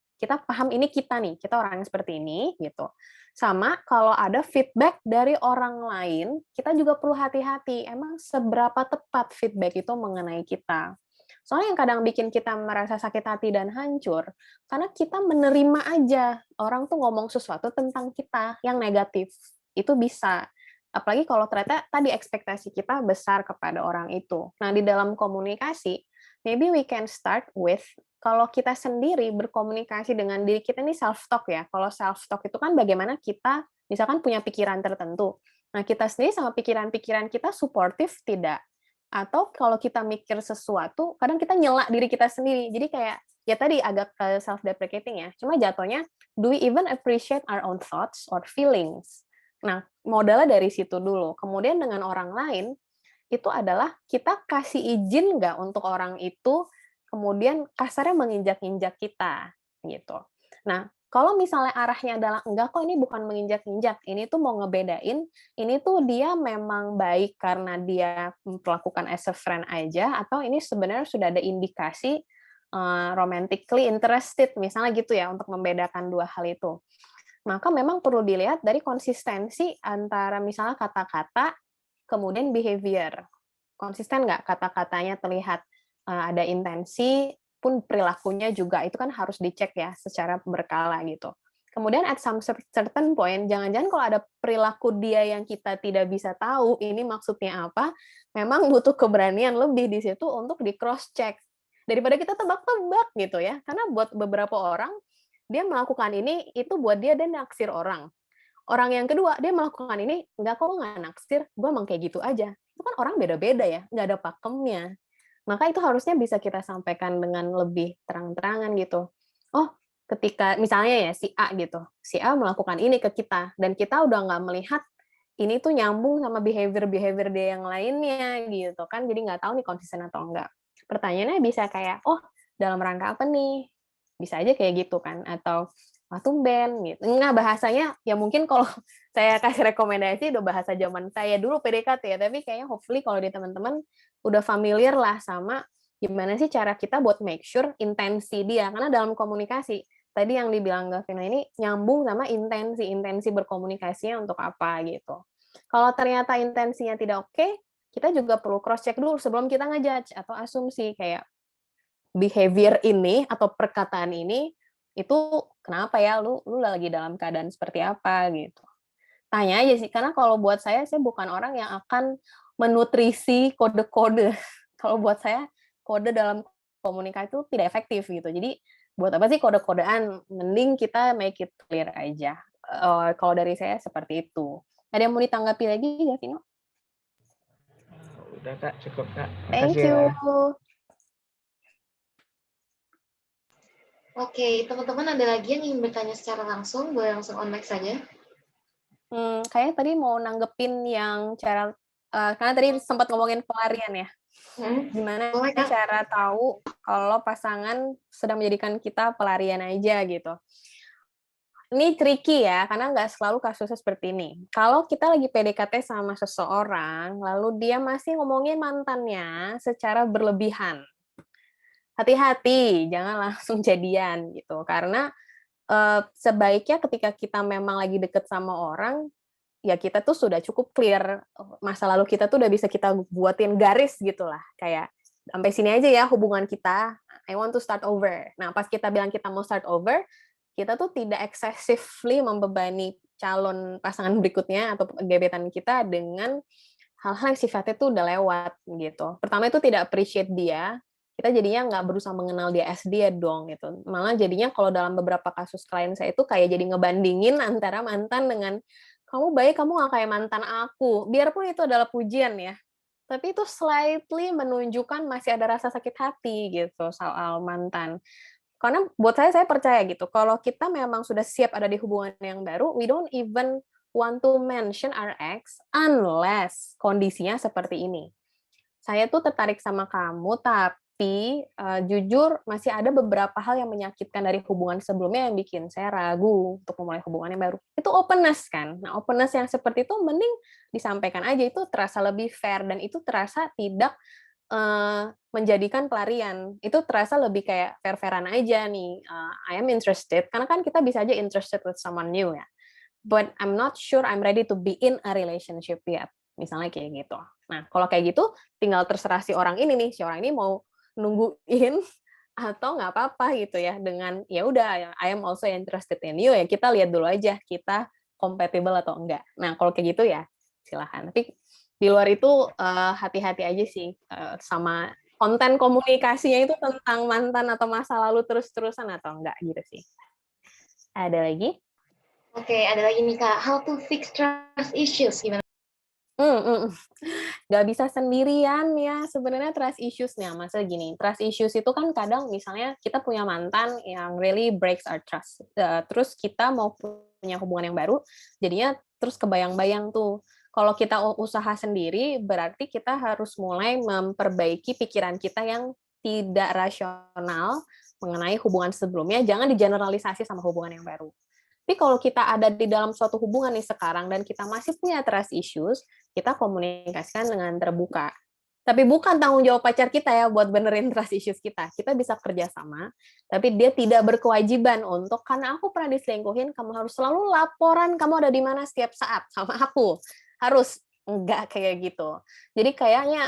paham ini kita nih, kita orang yang seperti ini, gitu. Sama kalau ada feedback dari orang lain, kita juga perlu hati-hati, emang seberapa tepat feedback itu mengenai kita. Soalnya yang kadang bikin kita merasa sakit hati dan hancur, karena kita menerima aja orang tuh ngomong sesuatu tentang kita yang negatif. Itu bisa. Apalagi kalau ternyata tadi ekspektasi kita besar kepada orang itu. Nah, di dalam komunikasi, maybe we can start with kalau kita sendiri berkomunikasi dengan diri kita ini self-talk ya. Kalau self-talk itu kan bagaimana kita misalkan punya pikiran tertentu. Nah, kita sendiri sama pikiran-pikiran kita suportif tidak? Atau kalau kita mikir sesuatu, kadang kita nyela diri kita sendiri. Jadi kayak, ya tadi agak self-deprecating ya. Cuma jatuhnya, do we even appreciate our own thoughts or feelings? Nah, modalnya dari situ dulu. Kemudian dengan orang lain, itu adalah kita kasih izin nggak untuk orang itu kemudian kasarnya menginjak-injak kita gitu. Nah, kalau misalnya arahnya adalah enggak kok ini bukan menginjak-injak, ini tuh mau ngebedain, ini tuh dia memang baik karena dia melakukan as a friend aja, atau ini sebenarnya sudah ada indikasi romantically interested, misalnya gitu ya, untuk membedakan dua hal itu. Maka memang perlu dilihat dari konsistensi antara misalnya kata-kata, kemudian behavior. Konsisten nggak kata-katanya terlihat ada intensi, pun perilakunya juga itu kan harus dicek ya secara berkala gitu. Kemudian at some certain point, jangan-jangan kalau ada perilaku dia yang kita tidak bisa tahu ini maksudnya apa, memang butuh keberanian lebih di situ untuk di cross check daripada kita tebak-tebak gitu ya. Karena buat beberapa orang dia melakukan ini itu buat dia dan naksir orang. Orang yang kedua dia melakukan ini enggak kok nggak naksir, gue emang kayak gitu aja. Itu kan orang beda-beda ya, nggak ada pakemnya. Maka itu harusnya bisa kita sampaikan dengan lebih terang-terangan gitu. Oh, ketika misalnya ya si A gitu, si A melakukan ini ke kita, dan kita udah nggak melihat ini tuh nyambung sama behavior-behavior dia yang lainnya gitu kan, jadi nggak tahu nih konsisten atau enggak. Pertanyaannya bisa kayak, oh dalam rangka apa nih? Bisa aja kayak gitu kan, atau tumben gitu. Enggak, bahasanya ya mungkin kalau saya kasih rekomendasi udah bahasa zaman saya dulu PDKT ya, tapi kayaknya hopefully kalau di teman-teman udah familiar lah sama gimana sih cara kita buat make sure intensi dia. Karena dalam komunikasi, tadi yang dibilang Gavino ini nyambung sama intensi berkomunikasinya untuk apa gitu. Kalau ternyata intensinya tidak oke, kita juga perlu cross check dulu sebelum kita ngejudge atau asumsi kayak behavior ini atau perkataan ini itu kenapa ya lu lagi dalam keadaan seperti apa gitu. Tanya aja sih, karena kalau buat saya bukan orang yang akan menutrisi kode-kode. Kalau buat saya kode dalam komunikasi itu tidak efektif gitu. Jadi buat apa sih kode-kodean? Mending kita make it clear aja. Kalau dari saya seperti itu. Ada yang mau ditanggapi lagi ya, Vino? Udah Kak, cukup Kak. Thank Makasih you. ya. Oke, teman-teman ada lagi yang ingin bertanya secara langsung? Boleh langsung on mic saja. Kayaknya tadi mau nanggepin yang cara, karena tadi sempat ngomongin pelarian ya. Gimana cara tahu kalau pasangan sedang menjadikan kita pelarian aja gitu. Ini tricky ya, karena nggak selalu kasusnya seperti ini. Kalau kita lagi PDKT sama seseorang, lalu dia masih ngomongin mantannya secara berlebihan. Hati-hati, jangan langsung jadian gitu. Karena sebaiknya ketika kita memang lagi deket sama orang, ya kita tuh sudah cukup clear masa lalu kita tuh udah bisa kita buatin garis gitu lah. Kayak sampai sini aja ya hubungan kita, I want to start over. Nah, pas kita bilang kita mau start over, kita tuh tidak excessively membebani calon pasangan berikutnya atau gebetan kita dengan hal-hal yang sifatnya tuh udah lewat gitu. Pertama itu tidak appreciate dia, kita jadinya nggak berusaha mengenal dia as dia dong gitu. Malah jadinya kalau dalam beberapa kasus klien saya itu kayak jadi ngebandingin antara mantan dengan kamu baik, kamu nggak kayak mantan aku. Biarpun itu adalah pujian ya, tapi itu slightly menunjukkan masih ada rasa sakit hati gitu soal mantan. Karena buat saya percaya gitu, kalau kita memang sudah siap ada di hubungan yang baru, we don't even want to mention our ex unless kondisinya seperti ini. Saya tuh tertarik sama kamu, tapi jujur masih ada beberapa hal yang menyakitkan dari hubungan sebelumnya yang bikin saya ragu untuk memulai hubungan yang baru. Itu openness kan. Nah, openness yang seperti itu mending disampaikan aja, itu terasa lebih fair dan itu terasa tidak menjadikan pelarian. Itu terasa lebih kayak fair-fairan aja nih, I am interested, karena kan kita bisa aja interested with someone new ya, but I'm not sure I'm ready to be in a relationship yet. Misalnya kayak gitu. Nah, kalau kayak gitu, tinggal terserah si orang ini nih, si orang ini mau nungguin atau nggak apa-apa gitu ya, dengan ya udah, I am also interested in you, ya kita lihat dulu aja kita compatible atau enggak. Nah, kalau kayak gitu ya silahkan. Tapi di luar itu hati-hati aja sih sama konten komunikasinya itu tentang mantan atau masa lalu terus-terusan atau enggak gitu sih. Ada lagi? Oke, ada lagi nih Kak, how to fix trust issues, gimana? Nggak bisa sendirian ya sebenarnya trust issues-nya. Maksudnya gini, trust issues itu kan kadang misalnya kita punya mantan yang really breaks our trust. Terus kita mau punya hubungan yang baru, jadinya terus kebayang-bayang tuh. Kalau kita usaha sendiri, berarti kita harus mulai memperbaiki pikiran kita yang tidak rasional mengenai hubungan sebelumnya. Jangan digeneralisasi sama hubungan yang baru. Tapi kalau kita ada di dalam suatu hubungan nih sekarang dan kita masih punya trust issues, kita komunikasikan dengan terbuka. Tapi bukan tanggung jawab pacar kita ya buat benerin trust issues kita. Kita bisa kerjasama, tapi dia tidak berkewajiban untuk, karena aku pernah diselingkuhin, kamu harus selalu laporan kamu ada di mana setiap saat sama aku. Harus. Enggak kayak gitu. Jadi kayaknya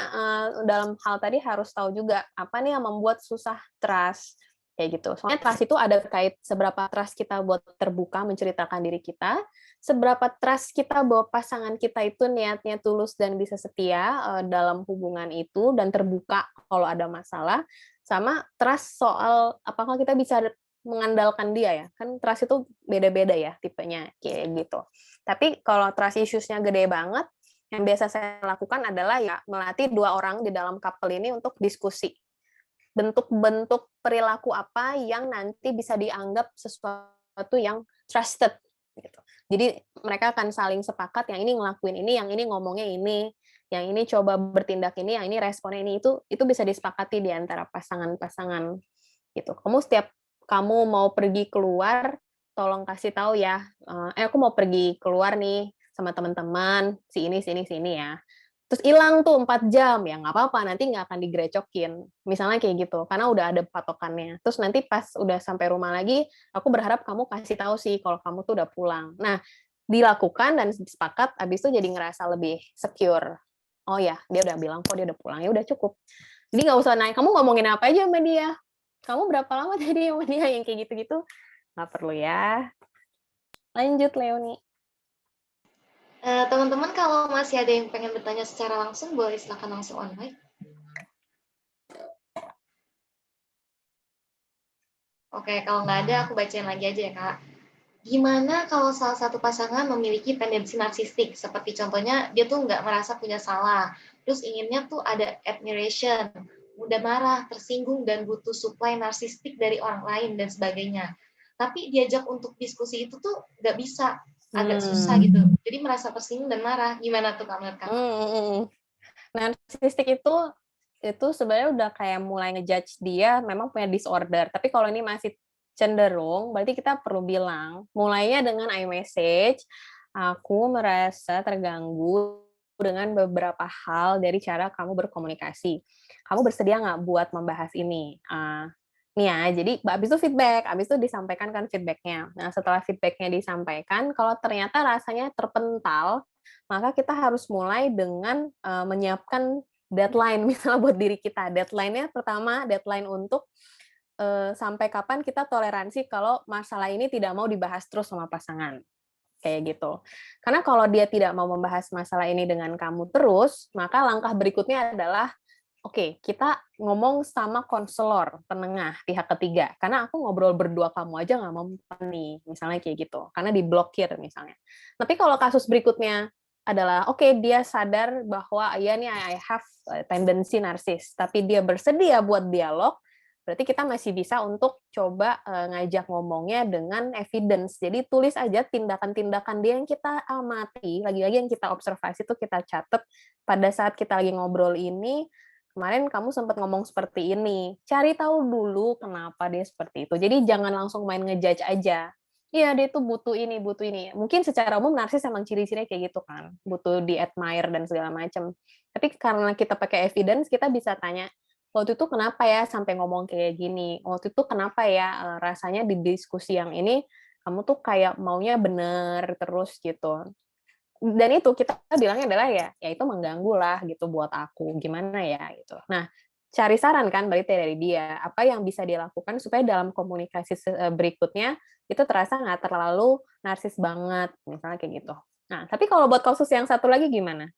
dalam hal tadi harus tahu juga apa nih yang membuat susah trust. Kayak gitu. Soalnya trust itu ada kait seberapa trust kita buat terbuka menceritakan diri kita, seberapa trust kita bahwa pasangan kita itu niatnya tulus dan bisa setia dalam hubungan itu dan terbuka kalau ada masalah, sama trust soal apakah kita bisa mengandalkan dia ya. Kan trust itu beda-beda ya tipenya kayak gitu. Tapi kalau trust issues-nya gede banget, yang biasa saya lakukan adalah ya melatih 2 orang di dalam couple ini untuk diskusi. Bentuk-bentuk perilaku apa yang nanti bisa dianggap sesuatu yang trusted gitu. Jadi mereka akan saling sepakat, yang ini ngelakuin ini, yang ini ngomongnya ini, yang ini coba bertindak ini, yang ini responnya ini, itu bisa disepakati di antara pasangan-pasangan gitu. Setiap kamu mau pergi keluar, tolong kasih tahu ya, aku mau pergi keluar nih sama teman-teman, si ini ya. Terus hilang tuh 4 jam, ya nggak apa-apa, nanti nggak akan digrecokin. Misalnya kayak gitu, karena udah ada patokannya. Terus nanti pas udah sampai rumah lagi, aku berharap kamu kasih tahu sih kalau kamu tuh udah pulang. Nah, dilakukan dan sepakat, abis itu jadi ngerasa lebih secure. Oh ya, dia udah bilang kok dia udah pulang, ya udah cukup. Jadi nggak usah nanya, kamu ngomongin apa aja sama dia? Kamu berapa lama tadi sama dia? Yang kayak gitu-gitu. Nggak perlu ya. Lanjut, Leonie. Teman-teman kalau masih ada yang pengen bertanya secara langsung, boleh silakan langsung on mic. Oke, kalau nggak ada, aku bacain lagi aja ya, Kak. Gimana kalau salah satu pasangan memiliki tendensi narsistik, seperti contohnya dia tuh nggak merasa punya salah, terus inginnya tuh ada admiration, mudah marah, tersinggung, dan butuh supply narsistik dari orang lain, dan sebagainya. Tapi diajak untuk diskusi itu tuh nggak bisa, agak susah gitu. Jadi merasa tersinggung dan marah. Gimana tuh Kak menurut Kakak? Narsistik itu sebenarnya udah kayak mulai ngejudge dia memang punya disorder. Tapi kalau ini masih cenderung, berarti kita perlu bilang, mulainya dengan iMessage, aku merasa terganggu dengan beberapa hal dari cara kamu berkomunikasi. Kamu bersedia nggak buat membahas ini? Nih ya, jadi habis itu feedback, habis itu disampaikan kan feedbacknya. Nah, setelah feedbacknya disampaikan, kalau ternyata rasanya terpental, maka kita harus mulai dengan menyiapkan deadline misalnya buat diri kita. Deadline-nya pertama, deadline untuk sampai kapan kita toleransi kalau masalah ini tidak mau dibahas terus sama pasangan. kayak gitu. Karena kalau dia tidak mau membahas masalah ini dengan kamu terus, maka langkah berikutnya adalah oke, kita ngomong sama konselor penengah pihak ketiga. Karena aku ngobrol berdua kamu aja nggak mempan nih, misalnya kayak gitu. Karena diblokir misalnya. Tapi kalau kasus berikutnya adalah oke, dia sadar bahwa ya nih I have tendency narsis, tapi dia bersedia buat dialog, berarti kita masih bisa untuk coba ngajak ngomongnya dengan evidence. Jadi tulis aja tindakan-tindakan dia yang kita amati, lagi-lagi yang kita observasi itu kita catat pada saat kita lagi ngobrol ini. Kemarin kamu sempat ngomong seperti ini. Cari tahu dulu kenapa dia seperti itu. Jadi jangan langsung main ngejudge aja. Iya, dia tuh butuh ini, butuh ini. Mungkin secara umum narsis emang ciri-cirinya kayak gitu kan. Butuh di-admire dan segala macam. Tapi karena kita pakai evidence, kita bisa tanya, waktu itu kenapa ya sampai ngomong kayak gini? Waktu itu kenapa ya rasanya di diskusi yang ini, kamu tuh kayak maunya bener terus gitu. Dan itu kita bilangnya adalah ya itu mengganggu lah gitu buat aku, gimana ya gitu. Nah, cari saran kan berarti dari dia, apa yang bisa dilakukan supaya dalam komunikasi berikutnya itu terasa nggak terlalu narsis banget, misalnya kayak gitu. Nah, tapi kalau buat kasus yang satu lagi gimana?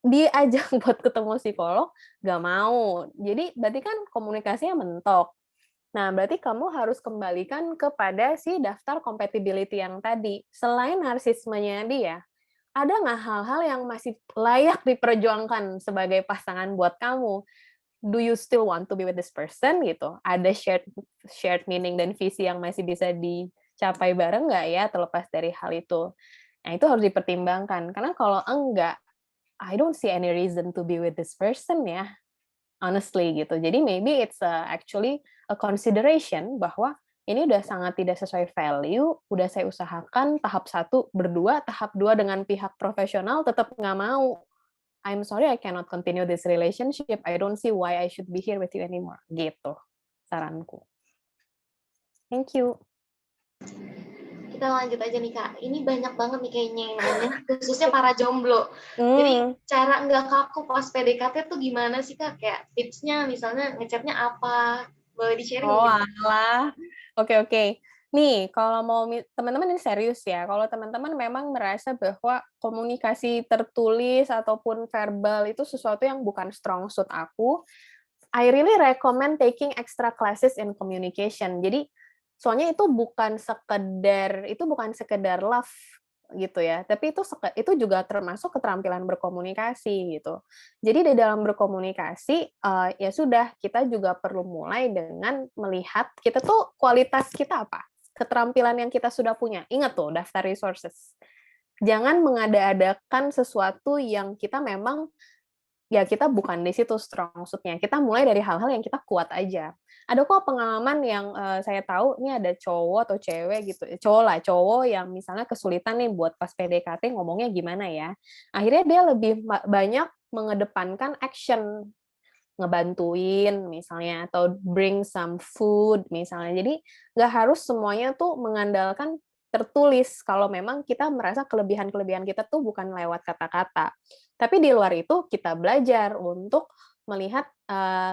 Diajak buat ketemu psikolog, nggak mau. Jadi berarti kan komunikasinya mentok. Nah, berarti kamu harus kembalikan kepada si daftar compatibility yang tadi. Selain narsismenya dia, ada nggak hal-hal yang masih layak diperjuangkan sebagai pasangan buat kamu? Do you still want to be with this person gitu? Ada shared meaning dan visi yang masih bisa dicapai bareng nggak ya terlepas dari hal itu? Nah, itu harus dipertimbangkan. Karena kalau enggak, I don't see any reason to be with this person ya. Honestly gitu. Jadi maybe it's actually a consideration bahwa ini udah sangat tidak sesuai value, udah saya usahakan tahap 1 berdua, tahap 2 dengan pihak profesional tetap nggak mau. I'm sorry, I cannot continue this relationship. I don't see why I should be here with you anymore. Gitu, saranku. Thank you. Kita lanjut aja nih Kak. Ini banyak banget nih kayaknya yang nanya, khususnya para jomblo. Jadi cara nggak kaku pas PDKT tuh gimana sih Kak? Kayak tipsnya misalnya ngechatnya apa? Boleh di-sharing mungkin? alah. Oke. Nih, kalau mau teman-teman ini serius ya. Kalau teman-teman memang merasa bahwa komunikasi tertulis ataupun verbal itu sesuatu yang bukan strong suit aku, I really recommend taking extra classes in communication. Jadi soalnya itu bukan sekedar love gitu ya, tapi itu juga termasuk keterampilan berkomunikasi gitu. Jadi di dalam berkomunikasi ya sudah, kita juga perlu mulai dengan melihat kita tuh kualitas kita apa, keterampilan yang kita sudah punya. Ingat tuh daftar resources. Jangan mengada-adakan sesuatu yang kita memang ya kita bukan di situ strong suit-nya. Kita mulai dari hal-hal yang kita kuat aja. Ada kok pengalaman yang saya tahu, ini ada cowok atau cewek gitu, cowok yang misalnya kesulitan nih buat pas PDKT ngomongnya gimana ya. Akhirnya dia lebih banyak mengedepankan action, ngebantuin misalnya, atau bring some food misalnya. Jadi nggak harus semuanya tuh mengandalkan tertulis kalau memang kita merasa kelebihan-kelebihan kita tuh bukan lewat kata-kata. Tapi di luar itu kita belajar untuk melihat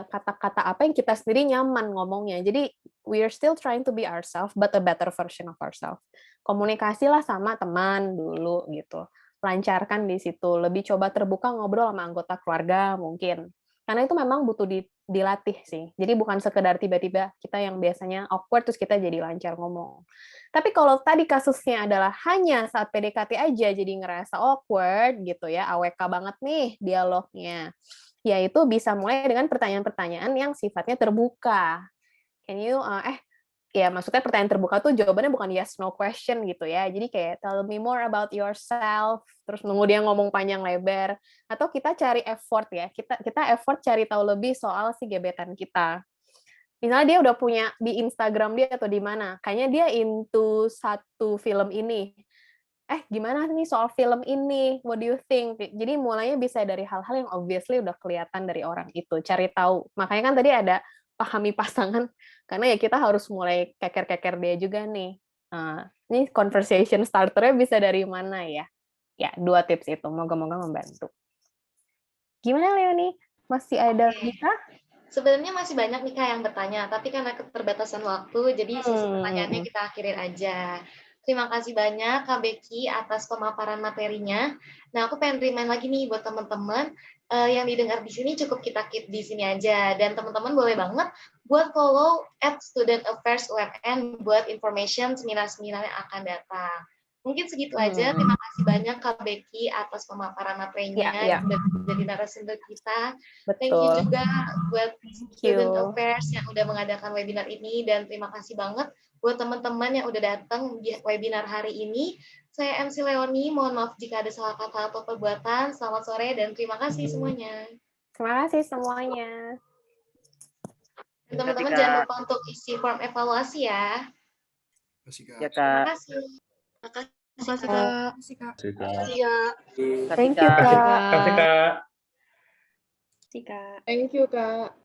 kata-kata apa yang kita sendiri nyaman ngomongnya. Jadi we are still trying to be ourselves, but a better version of ourselves. Komunikasilah sama teman dulu gitu. Lancarkan di situ. Lebih coba terbuka ngobrol sama anggota keluarga mungkin. Karena itu memang butuh dilatih sih. Jadi bukan sekedar tiba-tiba kita yang biasanya awkward terus kita jadi lancar ngomong. Tapi kalau tadi kasusnya adalah hanya saat PDKT aja jadi ngerasa awkward gitu ya, AWK banget nih dialognya. Ya itu bisa mulai dengan pertanyaan-pertanyaan yang sifatnya terbuka. Can you ya maksudnya pertanyaan terbuka tuh jawabannya bukan yes no question gitu ya. Jadi kayak tell me more about yourself, terus nunggu dia ngomong panjang lebar, atau kita cari effort ya. Kita effort cari tahu lebih soal si gebetan kita. Misalnya dia udah punya di Instagram dia atau di mana, kayaknya dia into satu film ini. Gimana nih soal film ini? What do you think? Jadi mulainya bisa dari hal-hal yang obviously udah kelihatan dari orang itu, cari tahu. Makanya kan tadi ada pahami pasangan, karena ya kita harus mulai keker-keker dia juga nih. Ini conversation starter-nya bisa dari mana ya? Ya, 2 tips itu. Moga-moga membantu. Gimana Leonie? Masih ada bisa? Sebenarnya masih banyak nih Kak yang bertanya, tapi karena keterbatasan waktu, jadi sisi pertanyaannya kita akhirin aja. Terima kasih banyak Kak Becky atas pemaparan materinya. Nah, aku pengen remind lagi nih buat teman-teman yang didengar di sini cukup kita keep di sini aja. Dan teman-teman boleh banget buat follow @studentaffairs.UMN buat information seminar-seminar yang akan datang. Mungkin segitu aja. Terima kasih banyak Kak Becky atas pemaparan materinya yang sudah menjadi narasumber kita. Thank you juga buat Student Affairs yang udah mengadakan webinar ini, dan terima kasih banget buat teman-teman yang udah datang di webinar hari ini. Saya MC Leoni, mohon maaf jika ada salah kata atau perbuatan. Selamat sore dan terima kasih semuanya. Terima kasih semuanya. Dan teman-teman jangan lupa untuk isi form evaluasi ya. Ya, Kak. Terima kasih. Terima kasih, Kak. Terima kasih, Kak. Thank you, Kak. Terima kasih, Kak. Thank you, Kak.